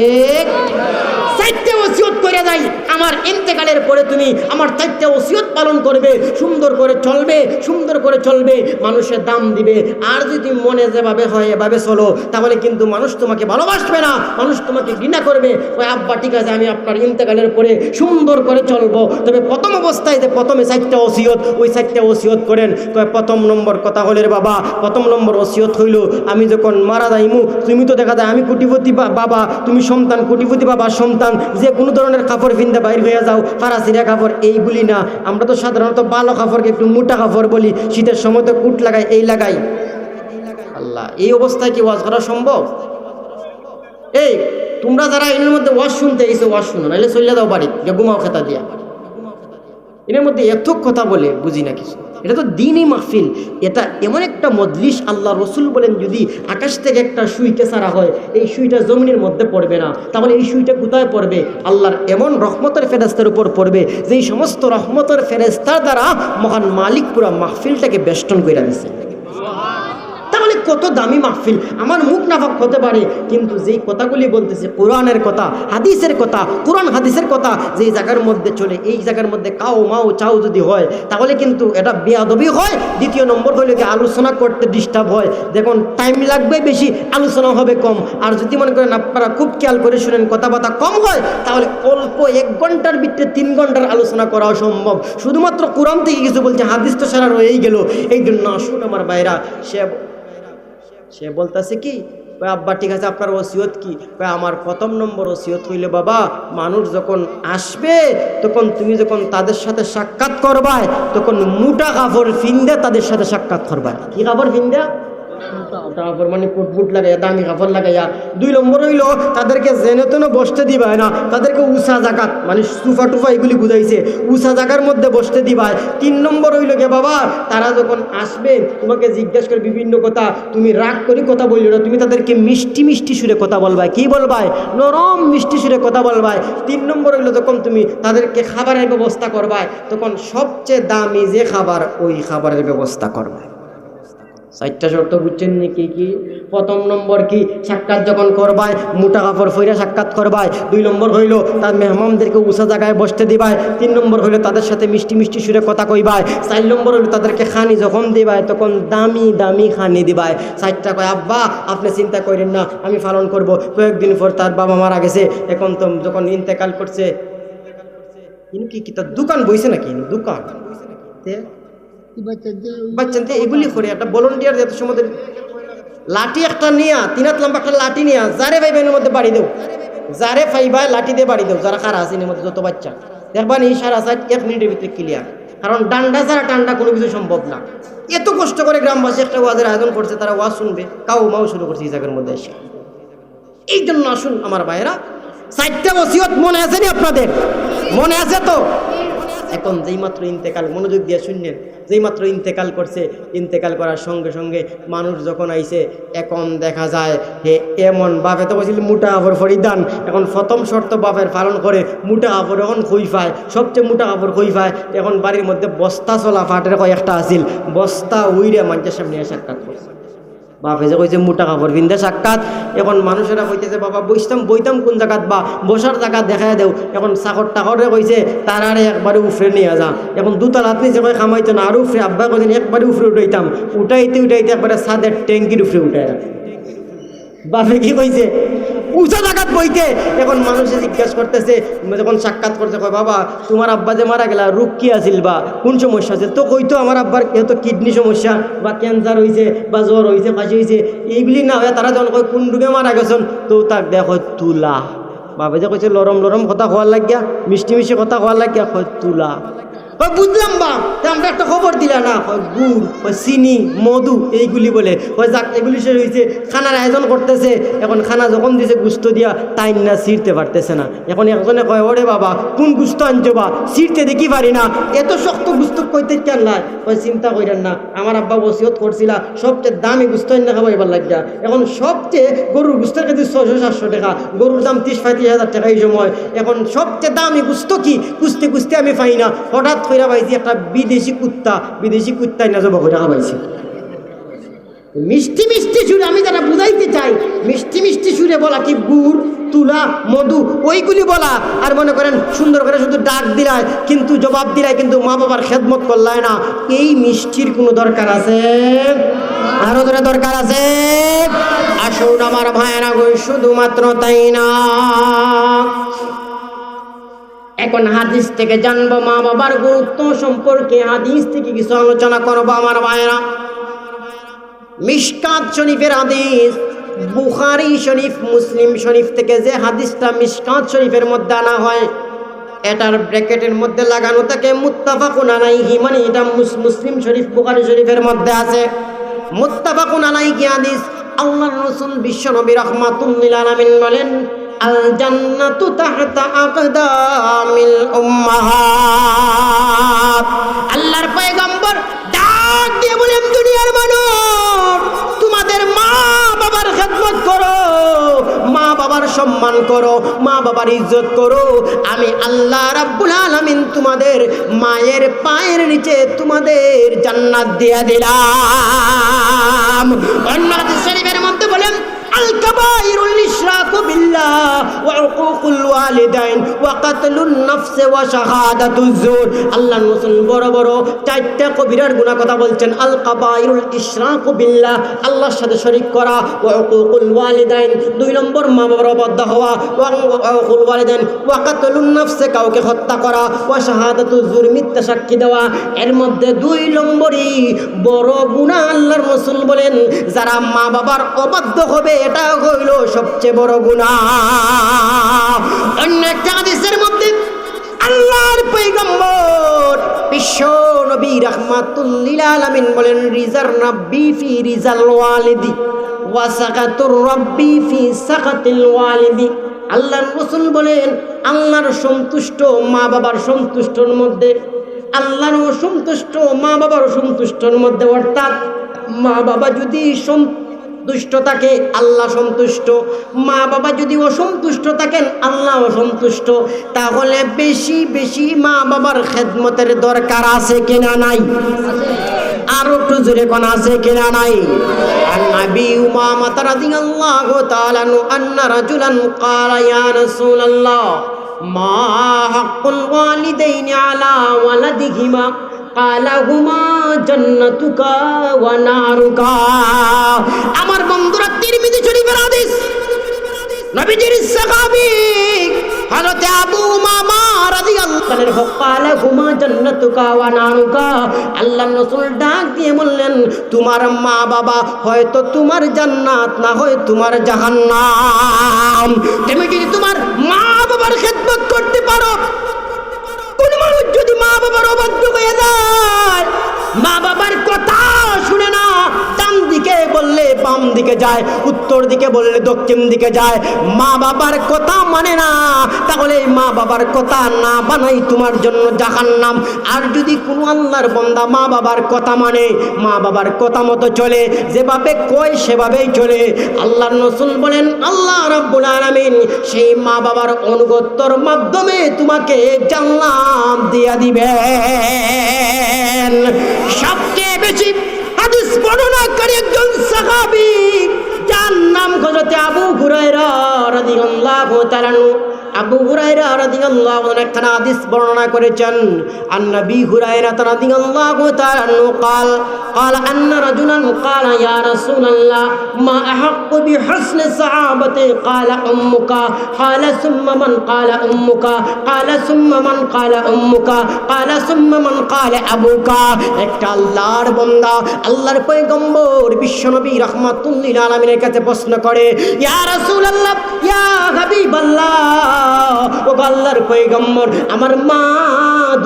60টা ওসিয়ত কইরা যাই, আমার ইন্তেকালের পরে তুমি আমার 4টা ওসিয়ত পালন করবে, সুন্দর করে চলবে, সুন্দর করে চলবে, মানুষের দাম দিবে, আর যদি মনে যেভাবে হয় এভাবে চলো তাহলে কিন্তু মানুষ তোমাকে ভালোবাসবে না, মানুষ তোমাকে ঘৃণা করবে। ওই আব্বা ঠিক আছে আমি আপনার ইন্তেকালের পরে সুন্দর করে চলবো, তবে প্রথম অবস্থায় যে প্রথমে 4টা ওসিয়ত, ওই 4টা ওসিয়ত করেন। কয় প্রথম নম্বর কথা হলে বাবা, প্রথম নম্বর ওসিয়ত হইল আমি যখন মারা যাইমু, তুমি তো দেখা যায় আমি কোটিপতি বাবা, তুমি সন্তান কোটিপতি বাবার সন্তান, যে কোনো ধরনের কাপড় পিনতে বাইর হয়ে যাও, ফারাসিরা কাপড় এইগুলি না, আমরা তো সাধারণত ভালো কাপড়কে একটু মোটা কাপড় বলি, শীতের সময় তো কুট লাগাই এই লাগাই। আল্লাহ, এই অবস্থায় কি ওয়াজ করা সম্ভব? এই তোমরা যারা এর মধ্যে ওয়াজ শুনতে এসে ওয়াজ শুনো, নাহলে চলে যাও বাড়ি গিয়ে ঘুমাও খেতা দিয়া। এর মধ্যে এত কথা বলে বুঝি না কিছু। এটা তো দিনই মাহফিল, এটা এমন একটা মজলিস, আল্লাহ রসুল বলেন যদি আকাশ থেকে একটা সুইকে ছাড়া হয়, এই সুইটা জমিনের মধ্যে পড়বে না, তাহলে এই সুইটা কোথায় পড়বে? আল্লাহর এমন রহমতের ফেরেস্তার উপর পড়বে যেই সমস্ত রহমতের ফেরেস্তার দ্বারা মহান মালিক পুরা মাহফিলটাকে বেষ্টন করে দিচ্ছে। তাহলে কত দামি মাহফিল। আমার মুখ নাফাক হতে পারে, কিন্তু যেই কথাগুলি বলতেছে কোরআনের কথা, হাদিসের কথা, কোরআন হাদিসের কথা যেই জায়গার মধ্যে চলে, এই জায়গার মধ্যে কাও মাও চাও যদি হয় তাহলে কিন্তু এটা বেয়াদবি হয়। দ্বিতীয় নম্বর হইলে কি আলোচনা করতে ডিস্টার্ব হয়, দেখুন টাইম লাগবে বেশি, আলোচনা হবে কম। আর যদি মনে করেন আপনারা খুব খেয়াল করে শুনেন কথাবার্তা কম হয়, তাহলে অল্প 1 ঘন্টার ভিতরে 3 ঘন্টার আলোচনা করা সম্ভব। শুধুমাত্র কোরআন থেকে কিছু বলছে, হাদিস তো সারা রয়েই গেল। এই জন্য আসুন আমার ভাইরা, সে বলতেছে কি, আব্বা ঠিক আছে আপনার ওসিয়ত কি? আমার প্রথম নম্বর ওসিয়ত হইলে বাবা, মানুষ যখন আসবে তখন তুমি যখন তাদের সাথে সাক্ষাৎ করবাই তখন মোটা কাপড় ফিন্দে তাদের সাথে সাক্ষাৎ করবাই। কি কাপড় ফিন্দা? কাপড় মানে কুটবুট লাগাইয়া, দামি কাপড় লাগাইয়া। 2 নম্বর হইল তাদেরকে জেনে তেন বসতে দিবাই না, তাদেরকে উষা জাগাত মানে সুফা টুফা এগুলি বুঝাইছে, উষা জাগার মধ্যে বসতে দিবাই। 3 নম্বর হইল গে বাবা, তারা যখন আসবে তোমাকে জিজ্ঞাসা করে বিভিন্ন কথা, তুমি রাগ করে কথা বললো না, তুমি তাদেরকে মিষ্টি মিষ্টি সুরে কথা বলবাই। কি বলবাই? নরম মিষ্টি সুরে কথা বলবাই। 3 নম্বর হইল যখন তুমি তাদেরকে খাবারের ব্যবস্থা করবাই, তখন সবচেয়ে দামি যে খাবার ওই খাবারের ব্যবস্থা করবাই। 4টা শর্ত বুঝছেন নি? কি কি? প্রথম নম্বর কি? সাক্ষাৎ যখন করবাই মোটা কাপড় ফইরা সাক্ষাৎ করবাই। 2 নম্বর হইল তার মেহমানদেরকে উঁচা জায়গায় বসতে দিবাই। 3 নম্বর হইল তাদের সাথে মিষ্টি মিষ্টি সুরে কথা কইবাই। 4 নম্বর হইল তাদেরকে খানি যখন দিবাই তখন দামি দামি খানি দিবাই। 4টা কয় আব্বা আপনি চিন্তা করেন না, আমি পালন করব। কয়েকদিন পর তার বাবা মারা গেছে, এখন তো যখন ইন্তেকাল করছে, কি তার দোকান বইছে নাকি? দোকান বাচ্চাতে এগুলি করে একটা ভলেন্টিয়ার যেত সময় লাঠি একটা নিয়া 3 হাত লম্বা একটা লাঠি নিয়া যারে ভাইবা এর মধ্যে বাড়ি দেও, যারে ফাইবা লাঠি দিয়ে বাড়ি দেও, যারা খারা আছে এর মধ্যে যত বাচ্চা দেখবা এই সারা 1 মিনিটের ভিতরে ক্লিয়ার। কারণ ডান্ডা ছাড়া টান্ডা কোনো কিছু সম্ভব না। এত কষ্ট করে গ্রামবাসী একটা ওয়াজের আয়োজন করছে, তারা ওয়াজ শুনবে, কাউ মাও শুরু করছে এই জায়গার মধ্যে এসে। এই জন্য আসুন আমার ভাইয়েরা, 4টা ওসিয়ত মনে আছে নি আপনাদের? মনে আছে তো? এখন যেই মাত্র ইন্তেকাল, মনোযোগ দিয়ে শুনলেন, যেই মাত্র ইন্তেকাল করছে, ইন্তেকাল করার সঙ্গে সঙ্গে মানুষ যখন আইছে, এখন দেখা যায় হে এমন বাপে তো বলছিল মোটা কাপড় পরিধান, এখন প্রথম শর্ত বাপের পালন করে মোটা কাপড় এখন খই পায়, সবচেয়ে মোটা কাপড় খই পায়। এখন বাড়ির মধ্যে বস্তা চলা ফাটের কয়েকটা আসিল, বস্তা উইরে মানুষের সামনে সাক্ষাৎ করছে। বাপে যে কইছে মোটা কাপড় বিন্দা সাক্ষাৎ, এখন মানুষেরা কইতেছে বাবা বইতাম কোন জায়গাত, বা বসার জায়গা দেখায় দেও। এখন চাকর টাকরে কইছে তারারে একবারে উফরে নিয়ে যা। এখন দুতলাত নিচে কই খামাইতো না, আর উফরে আব্বা কইছেন একবারে উফরে উঠাইতাম, উঠাইতে একবারে ছাদের ট্যাঙ্কির উফরে উঠাই রাখে। বাপে কি কইছে উঁচা জায়গাত বইতে। এখন মানুষে জিজ্ঞাসা করতেছে, যখন সাক্ষাৎ করছে, কয় বাবা তোমার আব্বা যে মারা গেলা রোগ কি আছিল বা কোন সমস্যা আছে? তো কইতো আমার আব্বার কেউ তো কিডনি সমস্যা বা ক্যান্সার হয়েছে বা জ্বর হয়েছে, কাশি হয়েছে, এইগুলি না হয় তারা যখন কয় কোন রোগে মারা গেছেন, তো তাক দেখো তুলা। বাবা যে কইছে লরম লরম কথা খোয়ার লাগিয়া, মিষ্টি মিষ্টি কথা খোয়ার লাগিয়া, কয় তুলা। বুঝলাম বা আমরা একটা খবর দিলা না, গুড়, চিনি, মধু এইগুলি বলে, যাক এগুলি শেষ হয়েছে, খানার আয়োজন করতেছে। এখন খানা যখন দিছে গুস্ত দিয়া তাই না ছিঁড়তে পারতেছে না। এখন একজনে কয় ওরে বাবা কোন গুস্ত আনছো বা, ছিঁড়তে দেখি পারি না, এত শক্ত গুস্ত কইতে কেন লাই? চিন্তা করেন না, আমার আব্বা ওসিয়ত করছিলা সবচেয়ে দামি গুস্ত না খাবো এবার লাগিয়া। এখন সবচেয়ে গরুর গুস্তের কাছে 600-700 টাকা, গরুর দাম 30-35 হাজার টাকা এই সময়। এখন সবচেয়ে দামি গুস্ত কি কুস্তে কুস্তে আমি পাই না, হঠাৎ কইরা পাইছি একটা বিদেশি কুত্তাই না জবা করে খাবাইছি। মিষ্টি মিষ্টি সুরে আমি যারা বুঝাইতে চাই, মিষ্টি মিষ্টি সুরে বলা কি গুড়, তুলা, মধু ওইগুলি বলা, আর মনে করেন সুন্দর করে শুধু ডাক দিলায় কিন্তু জবাব দিলায় কিন্তু মা বাবার খেদমত করলায় না, এই মিষ্টির কোনো দরকার আছে? আরো ধরে দরকার আছে? আসুন আমার ভাইয়েরা গো, শুধুমাত্র তাই না, এখন হাদিস থেকে জানবো মা বাবার গুরুত্ব সম্পর্কে, হাদিস থেকে কিছু আলোচনা করবো আমার ভাইয়েরা। মিশকাত শরীফের হাদিস, বুখারী শরীফ, মুসলিম শরীফ থেকে যে হাদিসটা মিশকাত শরীফের মধ্যে আনা হয়, এটার ব্র্যাকেটের মধ্যে লাগানো থাকে মুত্তাফাকুন আলাইহি, মানে এটা মুসলিম শরীফ বুখারী শরীফের মধ্যে আছে মুত্তাফাকুন আলাইহি হাদিস। আল্লাহর রাসূল বিশ্ব নবী রাহমাতুল লিল আলামিন বলেন, আল জান্নাতু তাহতা আকদামিল উম্মাহাত। আল্লাহর পয়গম্বর ডাক দিয়ে বলেন, দুনিয়ার মানুষ তোমাদের মা বাবার খেদমত করো, মা বাবার সম্মান করো, মা বাবার ইজ্জত করো, আমি আল্লাহ রাব্বুল আলামিন তোমাদের মায়ের পায়ের নিচে তোমাদের জান্নাত দিয়ে দিলাম। অন্য হাদিস শরীফের মধ্যে বলেন, আল কাবাইরুল ইশরাকু বিল্লাহ ওয়া উকুকুল ওয়ালিদাইন ওয়া কাতলুন নাফস ওয়া শাহাদাতুজ জুর। আল্লাহর রাসূল বড় বড় 4টা কবিরার গুনাহ কথা বলছেন। আল কাবাইরুল ইশরাকু বিল্লাহ, আল্লাহর সাথে শরীক করা, ওয়া উকুকুল ওয়ালিদাইন 2 নম্বর মা বাবার অবাধ্য হওয়া, ওয়া উকুকুল ওয়ালিদাইন ওয়া কাতলুন নাফস কাউকে হত্যা করা, ওয়া শাহাদাতুজ জুর মিথ্যা সাক্ষী দেওয়া, এর মধ্যে 2 নম্বরই বড় গুনাহ। আল্লাহর রাসূল বলেন, যারা মা বাবার অবাধ্য হবে এটা হইল সবচেয়ে বড় গুনাহ। অন্য একটা হাদিসের মধ্যে আল্লাহর পয়গম্বর বিশ্ব নবী রাহমাতুল লিল আলামিন বলেন, রিজার নবী ফি রিজাল ওয়ালিদি ওয়া সাকাতুর রাব্বি ফি সাকাতিল ওয়ালিদি। আল্লাহর রাসূল বলেন, আল্লাহর সন্তুষ্ট মা বাবার সন্তুষ্টর মধ্যে, আল্লাহর অসন্তুষ্ট মা বাবার সন্তুষ্টর মধ্যে, অর্থাৎ মা বাবা যদি দুষ্ট থাকে আল্লাহ সন্তুষ্ট, মা বাবা যদি অসন্তুষ্ট থাকেন আল্লাহ অসন্তুষ্ট, তাহলে বেশি বেশি মা বাবার খেদমতের দরকার আছে কিনা নাই? আরো একটু জোরে কোন আছে কিনা নাই? আন আবি উমামা রাদিয়াল্লাহু তাআলা আনহু আন্না রাজুলান ক্বালা ইয়া রাসূলুল্লাহ মা হাক্কুল ওয়ালিদাইনি আলা ওয়ালাদিহিমা ক্বালা হুমা জান্নাতুকা ওয়া নারুকা। আমার বন্ধুরা, তিরমিজি শরীফের হাদিস, নবীজির সাহাবী হযরত আবু উমামা রাদিয়াল্লাহু আনহু ক্বালা হুমা জান্নাতুকা ওয়া নারুকা। আল্লাহর রাসূল ডাক দিয়ে বললেন, তোমার মা বাবা হয়তো তোমার জান্নাত, না হয় তোমার জাহান্নাম। তুমি যদি তোমার মা বাবার খেদমত করতে পারো, কোন মানুষ যদি মা বাবার অবাধ্য হয়ে যায়, মা বাবার কথা শুনে না, ডান দিকে বললে বাম দিকে যায়, উত্তর দিকে বললে দক্ষিণ দিকে যায়। মা বাবার কথা মানে না, তাহলে মা বাবার কথা না বানাই তোমার জন্য জাহান্নাম। আর যদি কোনো আল্লাহর বান্দা মা বাবার কথা মানে, মা বাবার কথা মতো চলে, যেভাবে কয় সেভাবেই চলে, আল্লাহর রাসূল বলেন আল্লাহ রাব্বুল আলামিন সেই মা বাবার অনুগত্যর মাধ্যমে তোমাকে জান্নাত দিয়ে দিবেন। সবচেয়ে বেশি হাদিস বর্ণনাকারী একজন সাহাবী, যার নাম হযরত আবু হুরায়রা রাদিয়াল্লাহু তাআলা। আবু হুরায়রা রাদিয়াল্লাহু আনহু একটা হাদিস বর্ণনা করেছেন, আন নবী হুরায়রা রাদিয়াল্লাহু তাআলা قال قال ان رجلا قال يا رسول الله ما احق بحسن صحابتي قال امك قال ثم من قال امك قال ثم من قال امك قال ثم من قال ابوك। একটা আল্লাহর বান্দা আল্লাহর পয়গম্বর বিশ্বনবী রাহমাতুল লিল আলামিনের কাছে প্রশ্ন করে, ইয়া রাসূলুল্লাহ ইয়া হাবিবাল্লাহ, ও আল্লাহর পয়গম্বর, আমার মা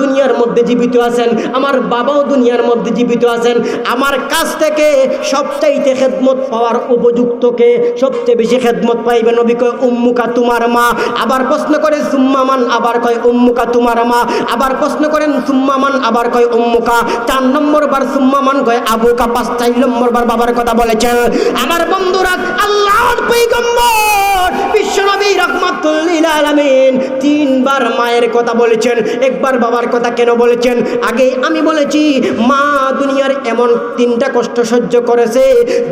দুনিয়ার মধ্যে জীবিত আছেন, আমার বাবাও দুনিয়ার মধ্যে জীবিত আছেন, আমার কাছ থেকে সবচাইতে খেদমত পাওয়ার উপযুক্তকে, সবচেয়ে বেশি খেদমত পাইবে নবী কয় উম্মুকা, তোমার মা। আবার প্রশ্ন করে সুম্মামান, আবার কয় উম্মুকা, তোমার মা। আবার প্রশ্ন করেন সুম্মামান, আবার কয় উম্মুকা। 4 নম্বর বার সুম্মামান কয় আবুকা, 5 নম্বর বার বাবার কথা বলেছেন। আমার বন্ধুরা, আল্লাহর পয়গম্বর বিশ্বনবী রাহমাতুল লিল আলামিন 3 বার মায়ের কথা বলেছেন, একবার বাবার কথা কেন বলেছেন? আগে আমি বলেছি মা দুনিয়ার এমন 3টা কষ্ট সহ্য করেছে,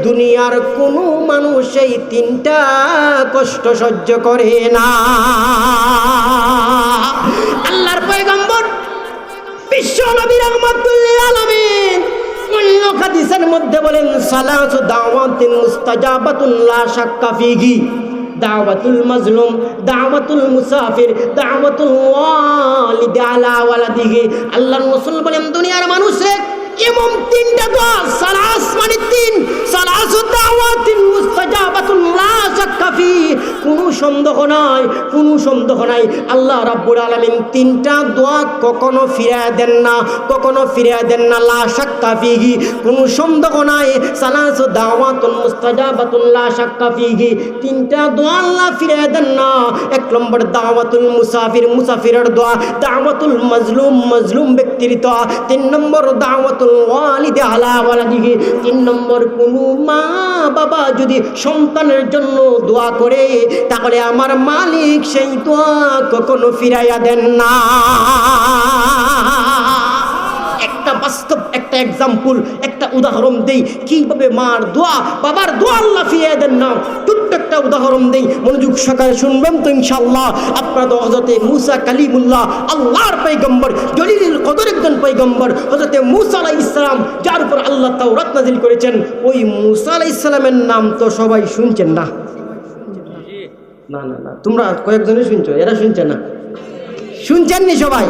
দুনিয়ার কোনো মানুষ এই 3টা কষ্ট সহ্য করে না। আল্লাহর পয়গম্বর বিশ্বনবী রাহমাতুল লিল আলামিন অন্য হাদিসের মধ্যে বলেন সালাসু দাওয়াতিন মুস্তাজাবাতুন লা শাক্কা ফিহি, দাওয়াতুল মাজলুম, দাওয়াতুল মুসাফির, দাওয়াতুল ওয়ালিদ আলা ওয়ালাদিহি। আল্লাহর রাসূল বলেন দুনিয়ার মানুষে এমন 3টা দোয়া, সালাস মানে 3, সালাসু দাওয়াতিন মুস্তাজাবাতুন লা শাক্কা ফিহি, কোনো সন্দেহ নাই, কোনো সন্দেহ নাই। আল্লাহ রাব্বুল আলামিন 3টা দোয়া কখনো ফিরিয়ে দেন না, কখনো ফিরিয়ে দেন না, লা শাক্কা ফিহি, কোনো সন্দেহ নাই। সালাসু দাওয়াতুন মুস্তাজাবাতুন লা শাক্কা ফিহি, 3টা দোয়া আল্লাহ ফিরিয়ে দেন না। 1 নম্বর দাওয়াতুল মুসাফির, মুসাফিরের দোয়া। দাওয়াতুল মাজলুম, মাজলুম ব্যক্তির দোয়া। 3 নম্বর দাওয়াতুল ওয়ালিদ আলা ওয়ালাদিহি। 3 নম্বর, কোনো মা বাবা যদি সন্তানের জন্য দোয়া করে, তাহলে আমার মালিক সেই দোয়া কখনো ফিরাইয়া দেন না। একটা বাস্তব, একটা এক্সাম্পল, একটা উদাহরণ দেই কিভাবে মার দোয়া, বাবার দোয়া আল্লাহ ফিরিয়ে দেন না। ছোট্ট একটা উদাহরণ দেই, মনোযোগ সহকারে শুনবেন তো ইনশাআল্লাহ। আপনারা তো হযরতে মুসা কালিমুল্লাহ, আল্লাহর পয়গম্বর, জলিলুল কদর একজন পয়গম্বর, হযরতে মুসা আলাইহিস সালাম, যার উপর আল্লাহ তাওরাত নাযিল করেছেন। ওই মুসা আলাইহিস সালামের নাম তো সবাই শুনছেন না? না না না, তোমরা কয়েকজনই শুনছো, এরা শুনছে না। শুনছেন নি সবাই?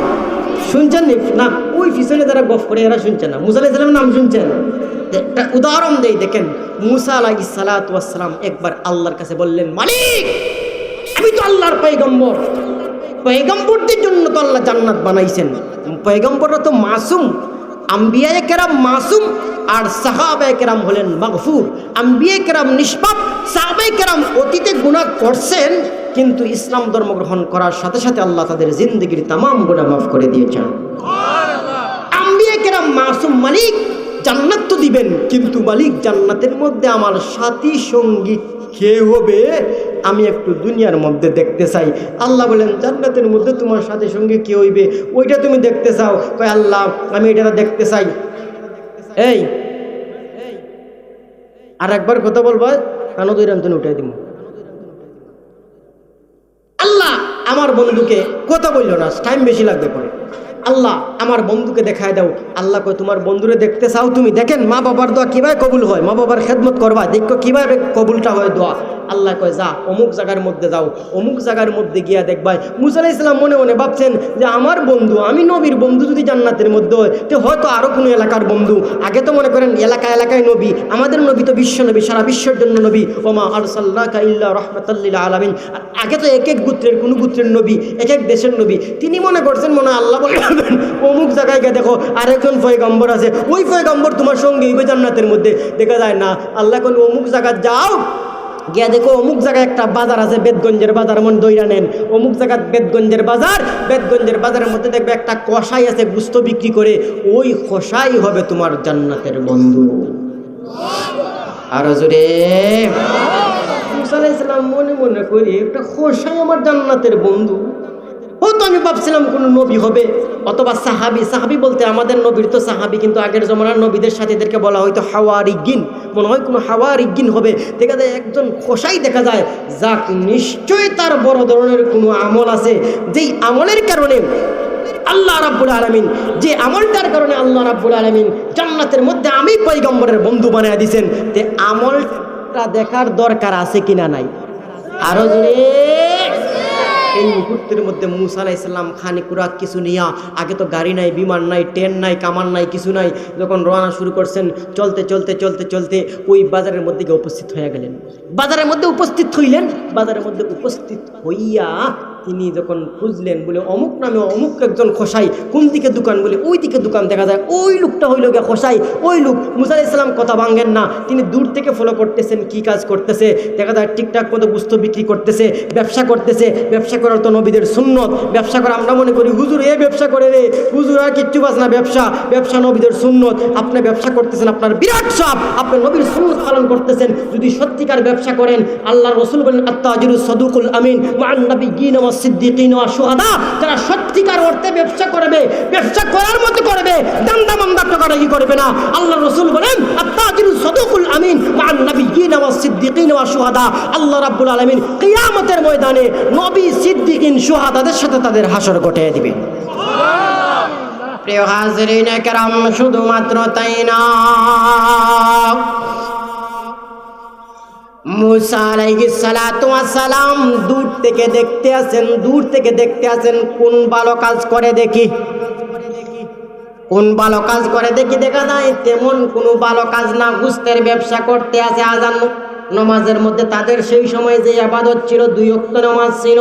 শুনছেন নি না? ওই পিছনে যারা গফ করে এরা শুনছে না। মুসা আলাইহিস সালামের নাম শুনছেন? একটা উদাহরণ দেই, দেখেন। মুসা আলাইহিস সালাতু ওয়াস সালাম একবার আল্লাহর কাছে বললেন, মালিক আমি তো আল্লাহর পয়গম্বর, পয়গম্বরদের জন্য তো আল্লাহ জান্নাত বানাইছেন, পয়গম্বররা তো মাসুম, আম্বিয়ায়ে কেরাম মাসুম, আর সাহাবায়ে কেরাম হলেন মাগফুর। আম্বিয়ায়ে কেরাম নিষ্পাপ, সাহাবায়ে কেরাম অতীতে গুনাহ করছেন, কিন্তু ইসলাম ধর্ম গ্রহণ করার সাথে সাথে আল্লাহ তাদের জিন্দেগির তামাম গুনাহ মাফ করে দিয়েছেন। আম্বিয়ায়ে কেরাম মাসুম, মালিক জান্নাত তো দিবেন, কিন্তু মালিক জান্নাতের মধ্যে আমার সাথী সঙ্গী কে হবে আমি একটু দুনিয়ার মধ্যে দেখতে চাই। আল্লাহ বলেন জান্নাতের মধ্যে তোমার সাথী সঙ্গী কে হইবে ওইটা তুমি দেখতে চাও? কয় আল্লাহ আমি এটা দেখতে চাই। এই আর একবার কথা বলবো, কানো দুই রান্তনে উঠাই দিব। আল্লাহ আমার বন্ধুকে কথা বললো না, টাইম বেশি লাগবে পরে। আল্লাহ আমার বন্ধুকে দেখায় দাও। আল্লাহ কয় তোমার বন্ধুরে দেখতে চাও তুমি? দেখেন মা বাবার দোয়া কিভাবে কবুল হয়, মা বাবার খেদমত করবা, দেখো কিভাবে কবুলটা হয় দোয়া। আল্লাহ কয় যা অমুক জায়গার মধ্যে যাও, অমুক জায়গার মধ্যে গিয়া দেখবাই। মুসা আলাইহিস সালাম মনে মনে ভাবছেন যে আমার বন্ধু, আমি নবীর বন্ধু যদি জান্নাতের মধ্যে হয় তো হয়তো আরও কোনো এলাকার বন্ধু। আগে তো মনে করেন এলাকায় এলাকায় নবী, আমাদের নবী তো বিশ্ব নবী, সারা বিশ্বের জন্য নবী, ওমা আরসালনাকা ইল্লা রাহমাতাল লিল আলামিন। আগে তো এক এক গোত্রের, কোনো গোত্রের নবী, এক এক দেশের নবী। তিনি মনে করছেন মনে আল্লাহ বলবেন অমুক জায়গায় গিয়ে দেখো আরেকজন পয়গম্বর আছে, ওই পয়গম্বর তোমার সঙ্গে হইবে জান্নাতের মধ্যে। দেখা যায় না, আল্লাহ কোন অমুক জায়গায় যাও, গিয়া দেখো অমুক জায়গায় একটা বাজার আছে, বেদগঞ্জের বাজার, মন দইরা নেন। অমুক জায়গায় বেদগঞ্জের বাজার, বেদগঞ্জের বাজারের মধ্যে দেখবে একটা কষাই আছে গুস্ত বিক্রি করে, ওই কষাই হবে তোমার জান্নাতের বন্ধু। আর জোরে মুসা আলাইহিস সালাম মনে মনে করি একটা কষাই আমার জান্নাতের বন্ধু। হয়তো আমি ভাবছিলাম কোনো নবী হবে অথবা সাহাবি। সাহাবি বলতে আমাদের নবীর তো সাহাবি, কিন্তু আগের জমানার নবীদের সাথীদেরকে বলা হয়তো হাওয়ারিগিন। মনে হয় কোনো হাওয়ারিগিন হবে। দেখা যায় একজন খোসাই দেখা যায়, যাক নিশ্চয়ই তার বড় ধরনের কোনো আমল আছে, যেই আমলের কারণে আল্লাহ রাব্বুল আলামিন, যে আমলটার কারণে আল্লাহ রাব্বুল আলামিন জান্নাতের মধ্যে আমি পয়গম্বরের বন্ধু বানায় দিয়েছেন। তে আমলটা দেখার দরকার আছে কিনা নাই? আরো জোরে। এই মুহূর্তের মধ্যে মুসা আলাইহিস সালাম খানিকুরা কিছু নিয়া, আগে তো গাড়ি নাই, বিমান নাই, ট্রেন নাই, কামান নাই, কিছু নাই, যখন রওনা শুরু করছেন চলতে চলতে চলতে চলতে ওই বাজারের মধ্যে গিয়ে উপস্থিত হয়ে গেলেন। বাজারের মধ্যে উপস্থিত হইলেন। বাজারের মধ্যে উপস্থিত হইয়া তিনি যখন খুঁজলেন, বলে অমুক নামে অমুক একজন খোসাই, কোন দিকে দোকান, বলে ওই দিকে দোকান দেখা যায়, ওই লোকটা হইল গিয়ে খোসাই, ওই লোক। মুসা আলাইহিস সালাম কথা ভাঙেন না, তিনি দূর থেকে ফলো করতেছেন কি কাজ করতেছে। দেখা যায় ঠিকঠাক মতো বস্তু বিক্রি করতেছে, ব্যবসা করতেছে। ব্যবসা করার তো নবীদের সুন্নত। ব্যবসা করা আমরা মনে করি হুজুর এ ব্যবসা করে রে, হুজুর আর কিচ্ছু বাস না, ব্যবসা নবীদের সুন্নত। আপনি ব্যবসা করতেছেন, আপনার বিরাট সব, আপনি নবীর সুন্নত পালন করতেছেন। যদি সত্যিকার ব্যবসা করেন, আল্লাহর রাসূল বলেন আত-তাজিরুস সাদুকুল আমিন মা'আন নাবিয়্যিনা ওয়াস সিদ্দিকিন ওয়াস শুহাদা। যারা সত্যিকার অর্থে ব্যবসা করবে, ব্যবসা করার মতো করবে, দান্দা মান্দা টাকাটাকি করবে না। আল্লাহর রাসূল বলেন আত-তাজিরুস সাদুকুল আমিন মা'আন নাবিয়্যিনা ওয়াস সিদ্দিকিন ওয়াস শুহাদা। আল্লাহ রাব্বুল আলামিন কিয়ামতের ময়দানে নবী, সিদ্দিকিন, শুহাদাদের সাথে তাদের হাসর ঘটিয়ে দিবেন। প্রিয় হাজিরিন কেরাম, শুধুমাত্র তাই না, মুসা আলাইহিস সালাতু ওয়াস সালাম দূর থেকে দেখতে আছেন কোন ভালো কাজ করে দেখি, কোন ভালো কাজ করে দেখি। দেখা যায় তেমন কোনো ভালো কাজ না, গুস্তের ব্যবসা করতে আছে। আজান নামাজের মধ্যে তাদের সেই সময় যে ইবাদত ছিল, 2 ওয়াক্ত নামাজ ছিল,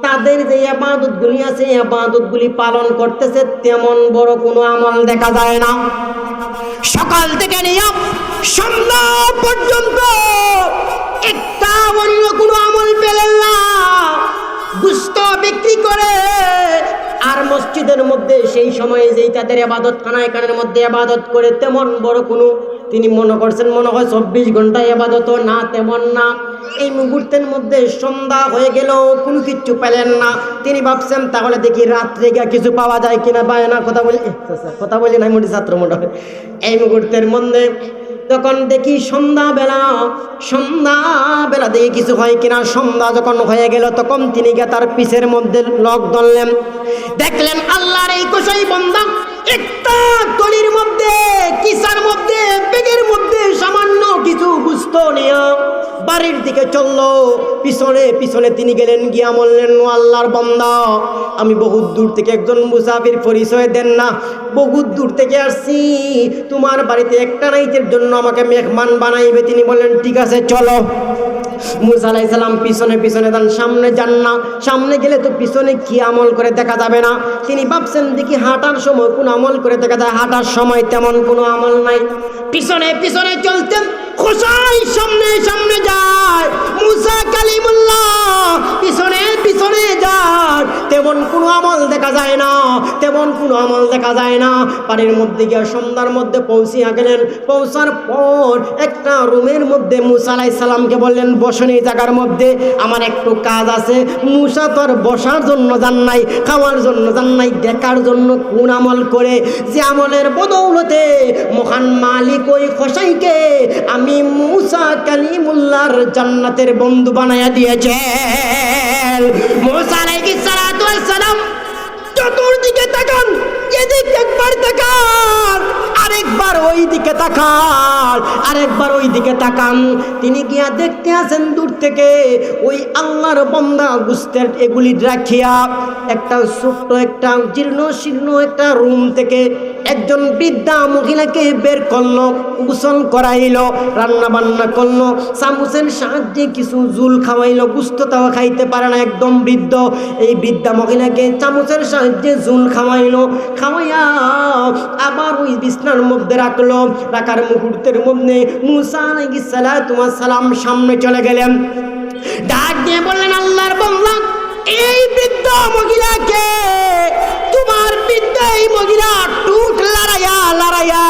তাদের যে ইবাদতগুলি আছে, ইবাদতগুলি পালন করতেছে, তেমন বড় কোনো আমল দেখা যায় না। সকাল থেকে নিয়ে সন্ধ্যা পর্যন্ত একটা অন্য কোনো আমল পেলেন না। গুস্ত বিক্রি করে আর মসজিদের মধ্যে সেই সময়ে যেই তাদের ইবাদত খানার মধ্যে ইবাদত করে, তেমন বড় কোনো, তিনি মনে করছেন মনে হয় 24 ঘন্টা ইবাদত না, তেমন না। এই মুহূর্তের মধ্যে সন্ধ্যা হয়ে গেল, কোনো কিচ্ছু পেলেন না। তিনি ভাবছেন তাহলে দেখি রাত্রে গিয়ে কিছু পাওয়া যায় কিনা। পায় না, কথা বলি নাই মোটি ছাত্র মনে হয়। এই মুহূর্তের মধ্যে তখন দেখি সন্ধ্যাবেলা দেখি কিছু হয় কিনা। সন্ধ্যা যখন হয়ে গেল তখন তিনি গিয়ে তার পিছের মধ্যে লক ধরলেন, দেখলেন আল্লাহর এই কসাই বান্দা একটা তলির মধ্যে, কিসার মধ্যে, ব্যাগের মধ্যে সামান্য কিছু গুস্ত নিয়ে বাড়ির দিকে চললো। পিছনে পিছনে তিনি গেলেন, গিয়া বললেন ও আল্লাহর বান্দা, আমি বহুত দূর থেকে, একজন মুসাফির পরিচয় দেন না, বহুত দূর থেকে আসছি, তোমার বাড়িতে একটা নাইটের জন্য আমাকে মেহমান বানাইবে। তিনি বললেন ঠিক আছে চলো। মুসা আলাইহিস সালাম পিছনে পিছনে যান, সামনে যান না। সামনে গেলে তো পিছনে কি আমল করে দেখা যাবে না। তিনি ভাবছেন দেখি হাঁটার সময় কোন আমল করে দেখা যায়, হাঁটার সময় তেমন কোনো আমল নাই। পিছনে পিছনে চলতেন, খোসাই সামনে সামনে যায়, মুসা কালিমুল্লাহ পিছনে পিছনে যায়, তেমন কোনো আমল দেখা যায় না, তেমন কোনো আমল দেখা যায় না। বাড়ির মধ্যে গিয়ে সন্ধ্যার মধ্যে পৌঁছিয়া গেলেন। পৌঁছার পর একটা রুমের মধ্যে মুসা আলাইহিস সালামকে বললেন বসেন এই জায়গার মধ্যে, আমার একটু কাজ আছে। মুসা তো আর বসার জন্য যান নাই, খাওয়ার জন্য যান নাই, দেখার জন্য কোন আমল করে, যে আমলের বদৌলতে মহান মালিক ওই খোসাইকে আমি মুসা কালিমুল্লাহর জান্নাতের বন্ধু বানায়া দিয়েছে। মুসা আলাইহিস সালাতু ওয়াস সালাম চতুর্দিকে তাকান, এদিক একবার তাকান, আরেকবার ওই দিকে তাকান, আরেকবার ওই দিকে তাকান। তিনি গিয়া দেখতে আছেন দূর থেকে ওই আল্লাহর বান্দা গুস্তের এগুলি রাখিয়া একটা ছোট্ট একটা জীর্ণ শীর্ণ একটা রুম থেকে একজন বৃদ্ধা মহিলাকে বের করলো, গোসল করাইলো, রান্না বান্না করলো, চামচের সাহায্যে কিছু জুল খাওয়াইলো। গুস্ত তাও খাইতে পারে না, একদম বৃদ্ধ। এই বৃদ্ধা মহিলাকে চামচের সাহায্যে জুল খাওয়াইলো, খাওয়াইয়া আবার ওই বিছনার মধ্যে রাখলো। রাখার মুহূর্তের মধ্যে মুসা আলাইহিস সালাতু ওয়াস সালাম সামনে চলে গেলেন, ডাক দিয়ে বললেন, আল্লাহর বান্দা, এই বৃদ্ধ মহিলাকে, তোমার বৃদ্ধ এই মহিলা টুট লড়াইয়া লড়াইয়া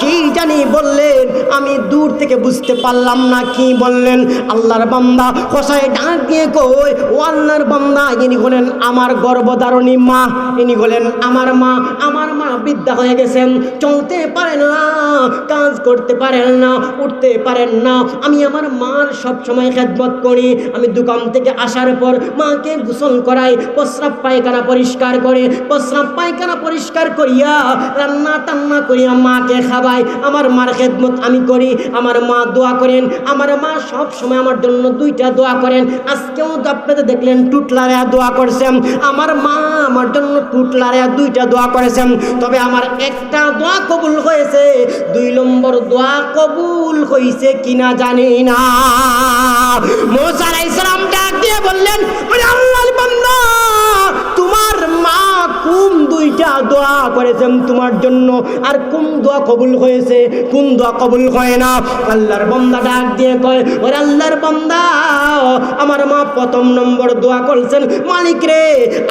কি জানি বললেন, আমি দূর থেকে বুঝতে পারলাম না কি বললেন। আল্লাহর বান্দা কসাই ডাক দিয়ে কই, ও আল্লাহর বান্দা, ইনি হলেন আমার গর্ভধারণী মা, ইনি হলেন আমার মা। আমার মা বৃদ্ধা হয়ে গেছেন, চলতে পারে না, কাজ করতে পারেন না, উঠতে পারেন না। আমি আমার মার সব সময় খেদমত করি। আমি দোকান থেকে আসার পর মাকে গোসল করাই, প্রস্রাব পায়খানা পরিষ্কার করে, প্রস্রাব পায়খানা পরিষ্কার করিয়া রান্না টান্না করিয়া মাকে খাওয়াই। আমার মার খেদমত আমি করি। আমার মা দোয়া করেন, আমার মা সব সময় আমার জন্য দুইটা দোয়া করেন। আজকেও তো আপনাদের দেখলেন টুটলারে দোয়া করছেন, আমার মা আমার জন্য টুটলারে দুইটা দোয়া করেছেন। তবে আমার একটা দোয়া কবুল হয়েছে, 2 নম্বর দোয়া কবুল হয়েছে কিনা জানি না। মুসা আলাইহিস সালাম ডাক দিয়ে বললেন, ওরে আল্লাহর বান্দা, তোমার মা কোন 2টা দোয়া করেছেন তোমার জন্য, আর কোন দোয়া কবুল হয়েছে, কোন দোয়া কবুল হয় না? আল্লাহর বান্দা ডাক দিয়ে কয়, ওরে আল্লাহর বান্দা, আমার মা 1 নম্বর দোয়া করছেন, মালিক রে,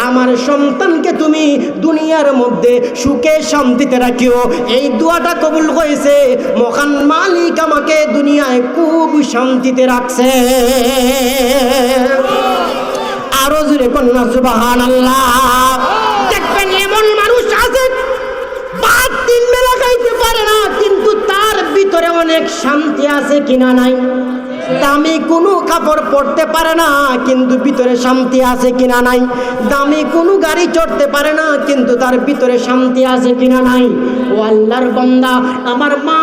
আমার সন্তানকে তুমি দুনিয়ার মধ্যে সুখে শান্তিতে রাখিও। এই দোয়াটা কবুল হয়েছে, মহান মালিক আমাকে দুনিয়ায় খুব শান্তিতে রাখছে। আরো জোরে কন্যা সুবহানাল্লাহ। দেখবেন এমন মানুষ আছে, 5 বেলা খাইতে পারে না, কিন্তু তার ভিতরে অনেক শান্তি আছে কিনা নাই? দামি কোনো কাপড় পরতে পারে না, কিন্তু ভিতরে শান্তি আছে কিনা নাই? দামি কোনো গাড়ি চড়তে পারে না, কিন্তু তার ভিতরে শান্তি আছে কিনা নাই? ও আল্লাহর বান্দা, আমার মা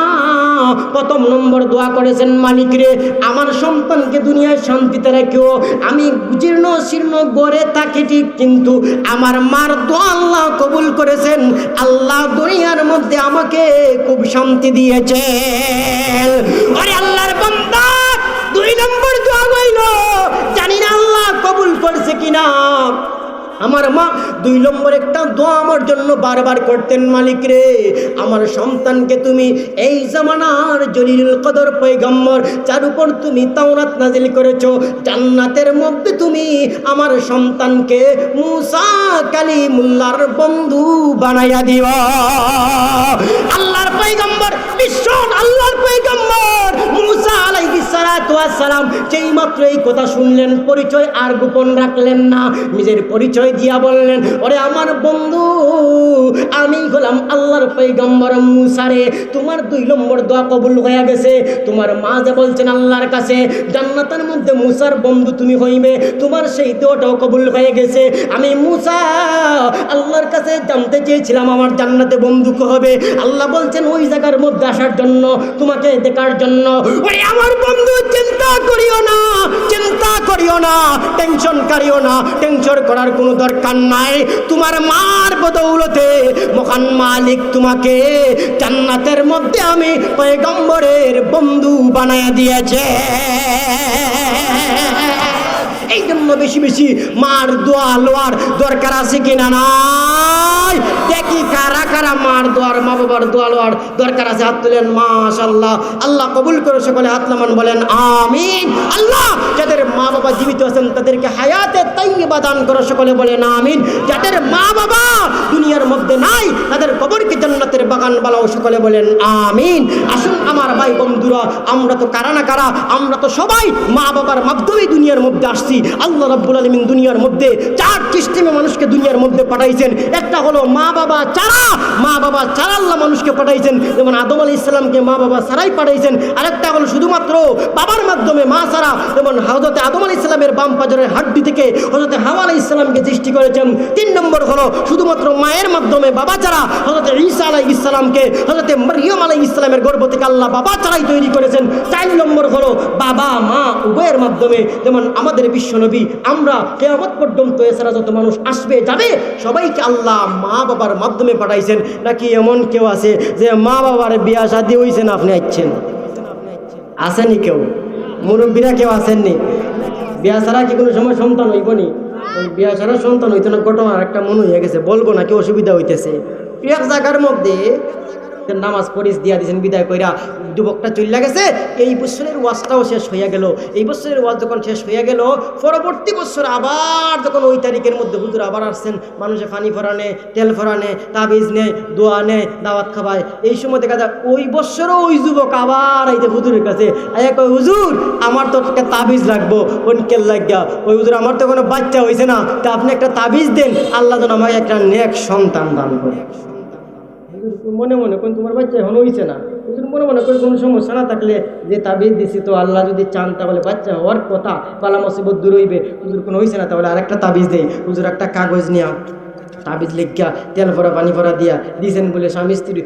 1 নম্বর দোয়া করেছেন, মালিক রে, আমার সন্তানকে দুনিয়ায় শান্তিতে রাখিও। আমি জীর্ণ শীর্ণ গড়ে থাকি ঠিক, কিন্তু আমার মার দোয়া আল্লাহ কবুল করেছেন। আল্লাহ দুনিয়ার মধ্যে আমাকে খুব শান্তি দিয়েছে। আরে আল্লাহর বান্দা, 2 নম্বর দোয়া হইল, জানি না আল্লাহ কবুল করছে কিনা। আমার মা 2 নম্বর একটা দোয়া আমার জন্য বারবার করতেন, মালিক রে, আমার সন্তানকে তুমি এই জামানার জলিলুল কদর পয়গম্বর, যার উপর তুমি তাওরাত নাজিল করেছো, জান্নাতের মধ্যে তুমি আমার সন্তানকে মুসা কালিমুল্লাহর বন্ধু বানাইয়া দিও। আল্লাহর পয়গম্বর, বিশ্ব আল্লাহর পয়গম্বর মুসা আলাইহিস সালাতু ওয়াস সালাম যেই মাত্র এই কথা শুনলেন, পরিচয় আর গোপন রাখলেন না, নিজের পরিচয় দিয়া বললেন, ওরে আমার বন্ধু, আমি হলাম আল্লাহর পয়গম্বর মুসা রে, তোমার 2 নম্বর দোয়া কবুল হয়ে গেছে। তোমার মা যে বলছেন আল্লাহর কাছে জান্নাতের মধ্যে মুসার বন্ধু তুমি হইবে, তোমার সেই দোয়াটাও কবুল হয়ে গেছে। আমি মুসা আল্লাহর কাছে জানতে চেয়েছিলাম আমার জান্নাতে বন্ধু হবে, আল্লাহ বলছেন ওই জায়গার মধ্যে আসার জন্য, তোমাকে দেখার জন্য। ওরে আমার বন্ধু, চিন্তা করিও না, চিন্তা করিও না, টেনশন করিও না, টেনশন করার কোনো দরকার নাই। তোমার মার বদৌলতে মহান মালিক তোমাকে জান্নাতের মধ্যে আমি পয়গম্বরের বন্ধু বানায়া দিয়েছে। এই জন্য বেশি বেশি মার দোয়া লোয়ার দরকার আছে কিনা নাই? দেখি কারা কারা মার দোয়ার, মা বাবার দোয়া লোয়ার দরকার আছে, হাত তুলেন। মাশাআল্লাহ, আল্লাহ কবুল করে সকলে হাত নামান, বলেন আমিন। আল্লাহ যাদের মা বাবা জীবিত আছেন তাদেরকে হায়াতে তাইয়্যিবা দান করে, সকলে বলেন আমিন। যাদের মা বাবা দুনিয়ার মধ্যে নাই তাদের কবরকে জান্নাতের বাগান বানাও, সকলে বলেন আমিন। আসুন আমার ভাই বন্ধুরা, আমরা তো কারা না কারা, আমরা তো সবাই মা বাবার মাধ্যমে দুনিয়ার মধ্যে আসছি। আল্লাহ রাব্বুল আলামিন দুনিয়ার মধ্যে 4 সিস্টেমে মানুষকে দুনিয়ার মধ্যে পাঠাইছেন। একটা হলো মা বাবা ছাড়া আল্লাহ মানুষকে পাঠাইছেন, যেমন আদম আলাইহিস সালামকে মা বাবা ছাড়াই পাঠাইছেন। আরেকটা হলো শুধুমাত্র বাবার মাধ্যমে, মা ছাড়া, যেমন হযরত আদম আলাইহিস সালামের বাম পাজরের হাড্ডি থেকে হযরত হাওয়া আলাইহিস সালামকে সৃষ্টি করেছেন। 3 নম্বর হলো শুধুমাত্র মায়ের মাধ্যমে, বাবা ছাড়া হযরত ঈসা আলাইহিস সালামকে হযরত মরিয়ম আলাইহিস সালামের গর্ভ থেকে আল্লাহ বাবা ছাড়াই তৈরি করেছেন। 4 নম্বর হলো বাবা মা উভয়ের মাধ্যমে, যেমন আমাদের বিশ্বনবী, আমরা কিয়ামত পর্যন্ত এছাড়া যত মানুষ আসবে যাবে সবাইকে আল্লাহ মা বাবার মাধ্যমে পাঠাইছেন। নাকি এমন কেউ আছে যে মা বাবার বিয়া শাদী হইছে না আপনি আসছেন? আসেনি কেউ? মুরব্বীরা কেউ আসেননি? বিয়া ছাড়া কি কোনো সময় সন্তান হইব নি? বিয়া ছাড়া সন্তান হইতো না, ঘটনা একটা মনে হয়ে গেছে, বলবো না, কি অসুবিধা হইতেছে। এক জায়গার মধ্যে নামাজ পড়িস দিয়া দিয়েছেন, বিদায় কইরা যুবকটা চলে গেছে। এই বছরের ওয়াজটাও শেষ হইয়া গেল। এই বছরের ওয়াজ যখন শেষ হইয়া গেল, পরবর্তী বছর আবার যখন ওই তারিখের মধ্যে হুজুর আবার আসছেন, মানুষে পানি ফোরানে, তেল ফোরানে, তাবিজ নেয়, দোয়া নেয়, দাওয়াত খাবায়। এই সময় দেখা যায় ওই বছরও ওই যুবক আবার এই যে হুজুরের কাছে কই, হুজুর আমার তো একটা তাবিজ লাগবো। কেল লাগিয়া ওই হুজুর আমার তো কোনো বাচ্চা হয়েছে না, তা আপনি একটা তাবিজ দেন, আল্লাহ যেন আমাকে একটা নেক সন্তান দান করে। মনে মনে কোন তোমার বাচ্চা এখন হয়েছে না, মনে মনে করে কোনো সমস্যা না থাকলে যে তাবিজ দিছি তো আল্লাহ যদি চান তাহলে বাচ্চা হওয়ার কথা, বালা মুসিবত দূর হইবে। হুজুর কোনো হয়েছে না, তাহলে আরেকটা তাবিজ দেয়। হুজুর একটা কাগজ নিয়া তাবিজ লিখিয়া তেল ভরা পানি ভরা দিয়া দিয়েছেন বলে স্বামী স্ত্রী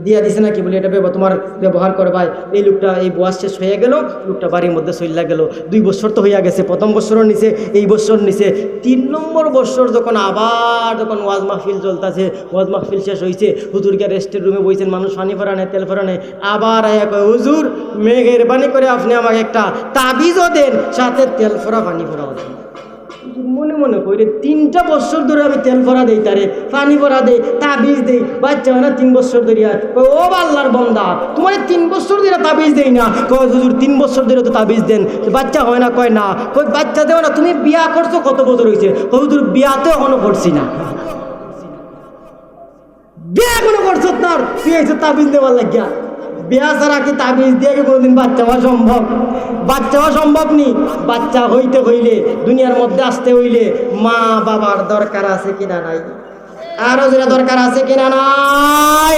দিয়া দিছে নাকি বলে এটা তোমার ব্যবহার করবাই। এই লোকটা এই বয়স শেষ হয়ে গেল, লোকটা বাড়ির মধ্যে চইলা গেল। 2 বছর তো হইয়া গেছে, প্রথম বছরও নিছে, এই বছর নিছে। 3 নম্বর বছর যখন আবার যখন ওয়াজ মাহফিল চলতেছে, ওয়াজ মাহফিল শেষ হয়েছে, হুজুরকে রেস্টের রুমে বইছেন, মানুষ পানি ভরা নেয়, তেল ভরা নেয়। আবার কয়, হুজুর মেঘের পানি করে আপনি আমাকে একটা তাবিজও দেন, সাথে তেল ভরা পানি ভরাও দেন। মনে মনে করি 3টা বছর ধরে আমি তেল ভরা দেই, তারে পানি ভরা দেই, তাবিজ দেই, বাচ্চা হয় না 3 বছর ধরে। ও আল্লাহর বান্দা, তোমার 3 বছর ধরে তাবিজ দেই না? কয় হুজুর 3 বছর ধরে তো তাবিজ দেন, বাচ্চা হয় না? কয় না। কয় বাচ্চা দেও না? তুমি বিয়া করছো কত বছর হয়েছে? হুজুর বিয়াতে এখনো করছি না। বিয়া এখনো করছো? তার তুই এসে তাবিজ দেওয়ার লাগিয়া? বিয়া ছাড়া কি তাবিজ দিয়ে কোনোদিন বাচ্চা হওয়া সম্ভব? বাচ্চা হওয়া সম্ভব নি। বাচ্চা হইতে হইলে, দুনিয়ার মধ্যে আসতে হইলে মা বাবার দরকার আছে কিনা নাই? আরো যেটা দরকার আছে কিনা নাই?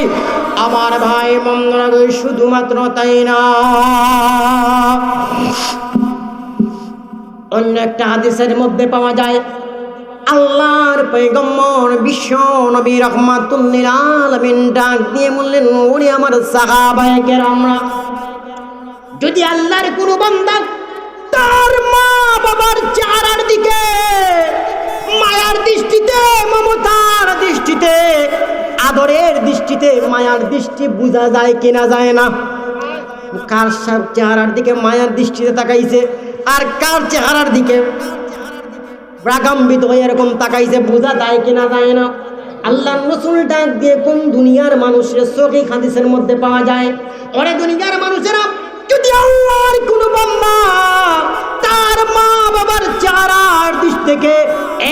আমার ভাই বন্ধুরা, শুধুমাত্র তাই না, অন্য একটা হাদিসের মধ্যে পাওয়া যায়, আল্লাহর পয়গম্বর বিশ্ব নবী রাহমাতুল লিল আলামিন ডাক দিয়ে বললেন, ওরে আমার সাহাবায়ে কেরামরা, যদি আল্লাহর কোনো বান্দা তার মা বাবার চেহারার দিকে মায়ার দৃষ্টিতে, মমতার দৃষ্টিতে, আদরের দৃষ্টিতে, মায়ার দৃষ্টি বোঝা যায় কিনা যায় না? কার সব চেহারার দিকে মায়ার দৃষ্টিতে তাকাইছে আর কার চেহারার দিকে রাগাম্বিত হয়ে এরকম তাকাইছে, বোঝা যায় কিনা যায় না? আল্লাহর রাসূল ডাক দিয়ে কোন দুনিয়ার মানুষের সহিহ হাদিসের মধ্যে পাওয়া যায়, ওরে দুনিয়ার মানুষেরা, যদি আল্লাহর কোনো বান্দা তার মা বাবার চেহারার দৃষ্টি থেকে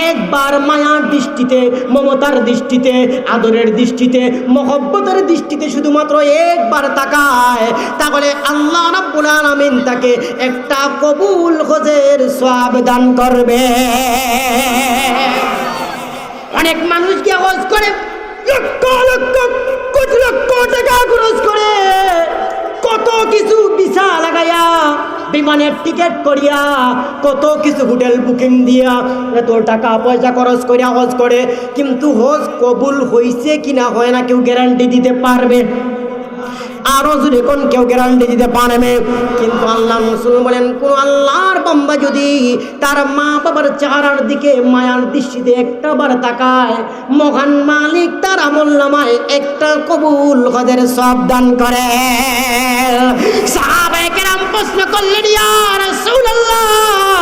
একবার মায়ার দৃষ্টিতে, মমতার দৃষ্টিতে, আদরের দৃষ্টিতে, মহব্বতের দৃষ্টিতে শুধুমাত্র একবার তাকায়, তাহলে আল্লাহ রাব্বুল আলামিন তাকে একটা কবুল হজের সওয়াব দান করবে। অনেক মানুষ গিয়ে হজ করে, লক্ষ লক্ষ কোটি লক্ষ টাকা খরচ করে, কত কিছু ভিসা লাগাইয়া, বিমানের টিকিট করিয়া, কত কিছু হোটেল বুকিং দিয়া, এত টাকা পয়সা খরচ করিয়া হজ করে, কিন্তু হজ কবুল হইছে কিনা হয় না কেউ গ্যারান্টি দিতে পারবে? আরো যদি কোন কেউ গ্যারান্টি দিতে পারবে? কিন্তু আল্লাহ রাসূল বলেন, কোন আল্লাহর বান্দা যদি তার মা বাবার চেহারার দিকে মায়ার দৃষ্টিতে একটাবার তাকায়, মহান মালিক তার আমলনামায় একটা কবুল হজের সওয়াব দান করে। সাহাবায়ে কেরাম প্রশ্ন করলেন, ইয়া রাসূলুল্লাহ,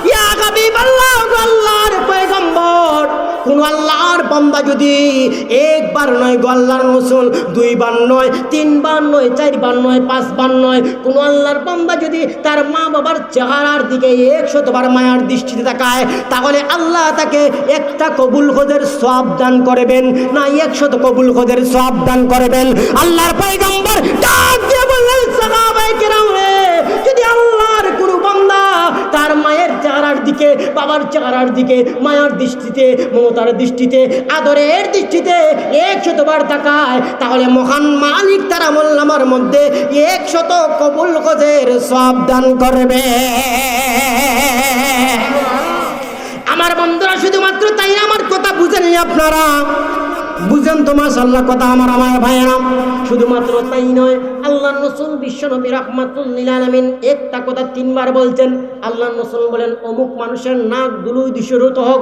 ইয়া হাবিবাল্লাহ, আল্লাহর পয়গম্বর, কোন আল্লাহর বান্দা যদি একবার নয় গো আল্লাহর রাসূল, 2 বার নয়, 3 বার নয়, 4 বার নয়, 5 বার নয়, কোন আল্লাহর বান্দা যদি তার মা বাবার চেহারার দিকে 100 বার মায়ার দৃষ্টিতে তাকায়, তাহলে আল্লাহ তাকে একটা কবুল হজের সওয়াব দান করবেন না 100 কবুল হজের সওয়াব দান করবেন? আল্লাহর পয়গম্বর ডাক দিয়ে বললেন, সাহাবায়ে কেরাম, যদি আল্লাহর কোনো বান্দা তার মায়ের চেহারার দিকে, বাবার চেহারার দিকে মায়ার দৃষ্টিতে, মমতার দৃষ্টিতে, আদরের দৃষ্টিতে 100 বার তাকায়, তাহলে মহান মালিক তার আমলনামার মধ্যে 100 কবুল হজের সওয়াব দান করবে। আমার বন্ধুরা শুধুমাত্র তাই না, আমার কথা বুঝেননি আপনারা? বুঝেন তো মাশাআল্লাহ কথা আমার ভাইয়েরা। শুধুমাত্র তাই নয়, আল্লাহর রাসূল বিশ্বনবী রাহমাতুল লিল আলামিন একটা কথা 3 বার বলছেন। আল্লাহর রাসূল বলেন অমুক মানুষের নাক দুলুই দূষিত হোক,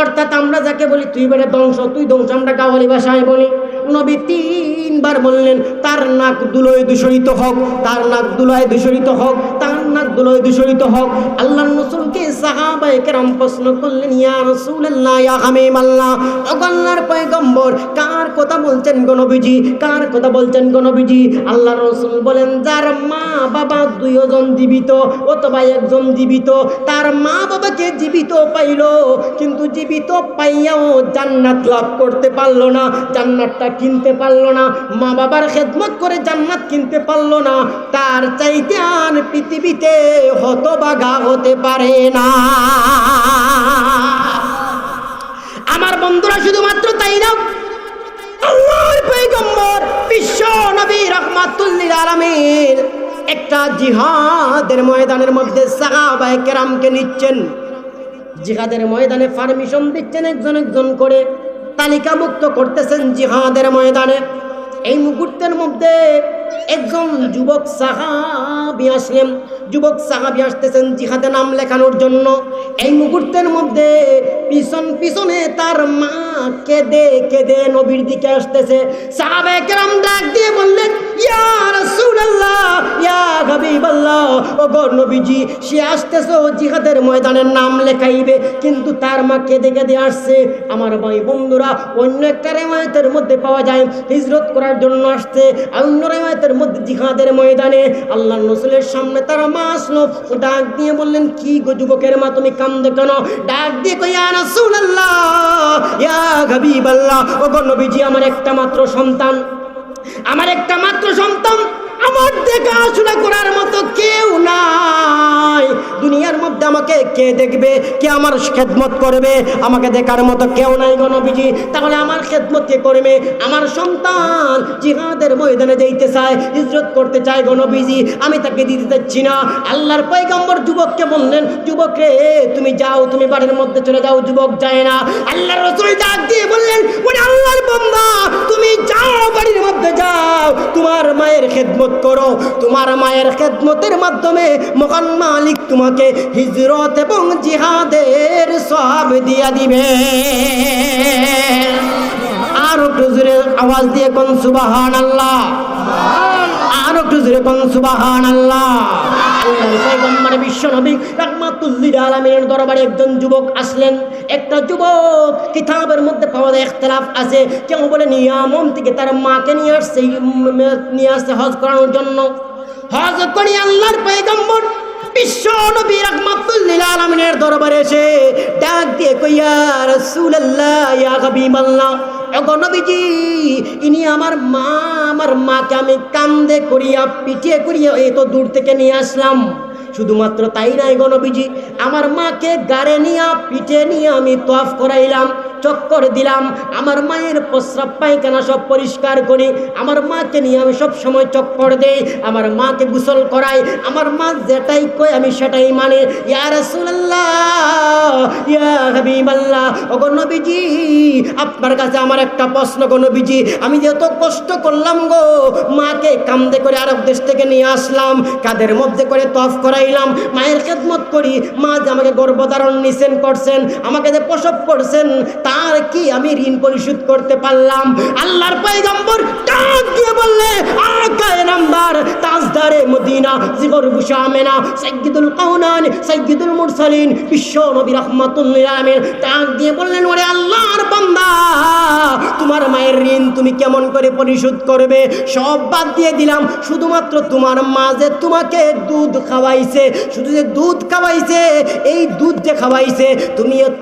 অর্থাৎ আমরা যাকে বলি তুই বেটা ধ্বংস, তুই ধ্বংস আমরা গাওয়ালি ভাষায় বলি। নবী 3 বার বললেন তার নাক দুলোয় দূষিত হোক, তার নাক দুলোয় দূষিত হোক, তার নাক দুলোয় দূষিত হোক। আল্লাহর রাসূলকে সাহাবায়ে কেরাম প্রশ্ন করলেন, ইয়া রাসূলুল্লাহ, ইয়া হাবিবাল্লাহ, ও আল্লাহর পয়গম্বর, কার কথা বলছেন গো নবীজি, কার কথা বলছেন গো নবীজি? আল্লাহর রাসূল বলেন যার মা বাবা 2 জন জীবিত অথবা 1 জন জীবিত, তার মা বাবাকে জীবিত পাইলো কিন্তু জীবিত পাইয়াও জান্নাত লাভ করতে পারলো না, জান্নাতটা কিনতে পারলো না, মা বাবার খেদমত করে জান্নাত কিনতে পারলো না, তার চাইতে আর পৃথিবীতে হতভাগা হতে পারে না। আমার বন্ধুরা শুধুমাত্র তাই না, আল্লাহর পয়গম্বর বিশ্ব নবী রাহমাতুল লিল আলামিন একটা জিহাদের ময়দানের মধ্যে সাহাবায়ে কেরামকে নিচ্ছেন, জিহাদের ময়দানে পারমিশন দিচ্ছেন একজন একজন করে, তালিকাভুক্ত করতেছেন জিহাদের ময়দানে। এই মুহূর্তের মধ্যে একজন যুবক সাহাবী আসলেন, যুবক সাহাবী আসতেছেন জিহাদে নাম লেখানোর জন্য। এই মুহূর্তের মধ্যে পিছন পিছনে তার মা কেঁদে কেঁদে নবীর দিকে আসতেছে। সাহাবায়ে কেরাম ডাক দিয়ে বললেন, ইয়া রাসূলুল্লাহ, ইয়া হাবিবাল্লাহ, ও গো নবীজি, সে আসতেছে জিহাদের ময়দানের নাম লেখাইবে কিন্তু তার মা কেঁদে কেঁদে আসছে। আমার ভাই বন্ধুরা, অন্য একটা রিওয়ায়াতের মধ্যে পাওয়া যায় হিজরত করার জন্য আসছে, আর অন্য রিওয়ায়াতের মধ্যে জিহাদের ময়দানে আল্লাহর রাসূলের সামনে তার মা আসলো, ডাক দিয়ে বললেন, কি গো যুবকের মা, তুমি কান্দো কেন? ডাক দিয়ে কই, ইয়া রাসূলুল্লাহ, ইয়া হাবিবাল্লাহ, ও গো নবীজি, আমার একটা মাত্র সন্তান, আমার একটা মাত্র সন্তান, আমার দেখাশোনা করার মতো কেউ নাই দুনিয়ার মধ্যে, আমাকে কে দেখবে, কে আমার খেদমত করবে, আমাকে দেখার মতো কেউ নাই গো নবীজি, তাহলে আমার খেদমত কে করবে? আমার সন্তান জিহাদের ময়দানে যাইতে চায়, হিজরত করতে চায় গো নবীজি, আমি তাকে দিতে চাচ্ছি না। আল্লাহর পয়গম্বর যুবককে বললেন, যুবক রে, তুমি যাও, তুমি বাড়ির মধ্যে চলে যাও। যুবক যায় না। আল্লাহর রাসূল ডাক দিয়ে বললেন, ওরে আল্লাহর বান্দা, তুমি যাও, বাড়ির মধ্যে যাও, তোমার মায়ের খেদমত করো, তোমার মায়ের খেদমতের মাধ্যমে মহান মালিক তোমাকে হিজরত এবং জিহাদের সওয়াব দিয়া দিবে। আর একটু জোরে আওয়াজ দিয়ে কোন সুবহানাল্লাহ, আর একটু জোরে কোন সুবহানাল্লাহ। আল্লাহর পয়গম্বর বিশ্বনবী রাহমাতুল লিল আলামিনের দরবারে একজন যুবক আসলেন। একটা যুবক কিতাবের মধ্যে পাওয়া যায় ইখতিলাফ আছে, কেউ বলে নিয়ামন থেকে তার মাকে নিয়ে আসছে হজ করানোর জন্য। হজ করে আল্লাহর পয়গম্বর বিশ্বনবী রাহমাতুল লিল আলামিনের দরবারে এসে ডাক দিয়ে কই, ইয়া রাসূলুল্লাহ, ইয়া হাবিবাল্লাহ, ওগো নবীজি, ইনি আমার মা, আমার মাকে আমি কান্দে করিয়া পিটিয়ে করিয়া এত দূর থেকে নিয়ে আসলাম। শুধুমাত্র তাই নাই গো নবীজি, আমার মাকে গাড়ে নিয়ে পিঠে নিয়ে আমি তওয়াফ করাইলাম, চক্কর দিলাম, আমার মায়ের প্রস্রাব পায়খানা সব পরিষ্কার করি, আমার মাকে নিয়ে আমি সব সময় চক্কর দেই, আমার মাকে গোসল করাই, আমার মা যেটাই কয় আমি সেটাই মানে। ইয়া রাসূলুল্লাহ, ইয়া হাবিবাল্লাহ, ওগো নবীজি, আপনার কাছে আমার একটা প্রশ্ন গো নবীজি, আমি যত কষ্ট করলাম গো, মাকে কান্দে করে আরব দেশ থেকে নিয়ে আসলাম, কাদের মধ্যে করে তওয়াফ করাইলাম, মায়ের খেদমত করি, মা যে আমাকে গর্ভধারণ নিছেন করছেন, আমাকে যে প্রসব করছেন, তার কি আমি ঋণ পরিশোধ করতে পারলাম? আল্লাহর পয়গম্বর ডাক দিয়ে বললে, আকায়ে নামদার, তাজদারে মদিনা, জিগর বুশা আমেনা, সাইয়্যিদুল কাউনান, সাইয়্যিদুল মুরসালিন, বিশ্ব নবী রাহমাতুল লিল আলামিন ডাক দিয়ে বললেন, ওরে আল্লাহর বান্দা, তোমার মায়ের ঋণ তুমি কেমন করে পরিশোধ করবে? সব বাদ দিয়ে দিলাম, শুধুমাত্র তোমার মা যে তোমাকে দুধ খাওয়াইছে, শুধু যে দুধ খাওয়াইছে, এই দুধ যে খাওয়াইছে, তুমি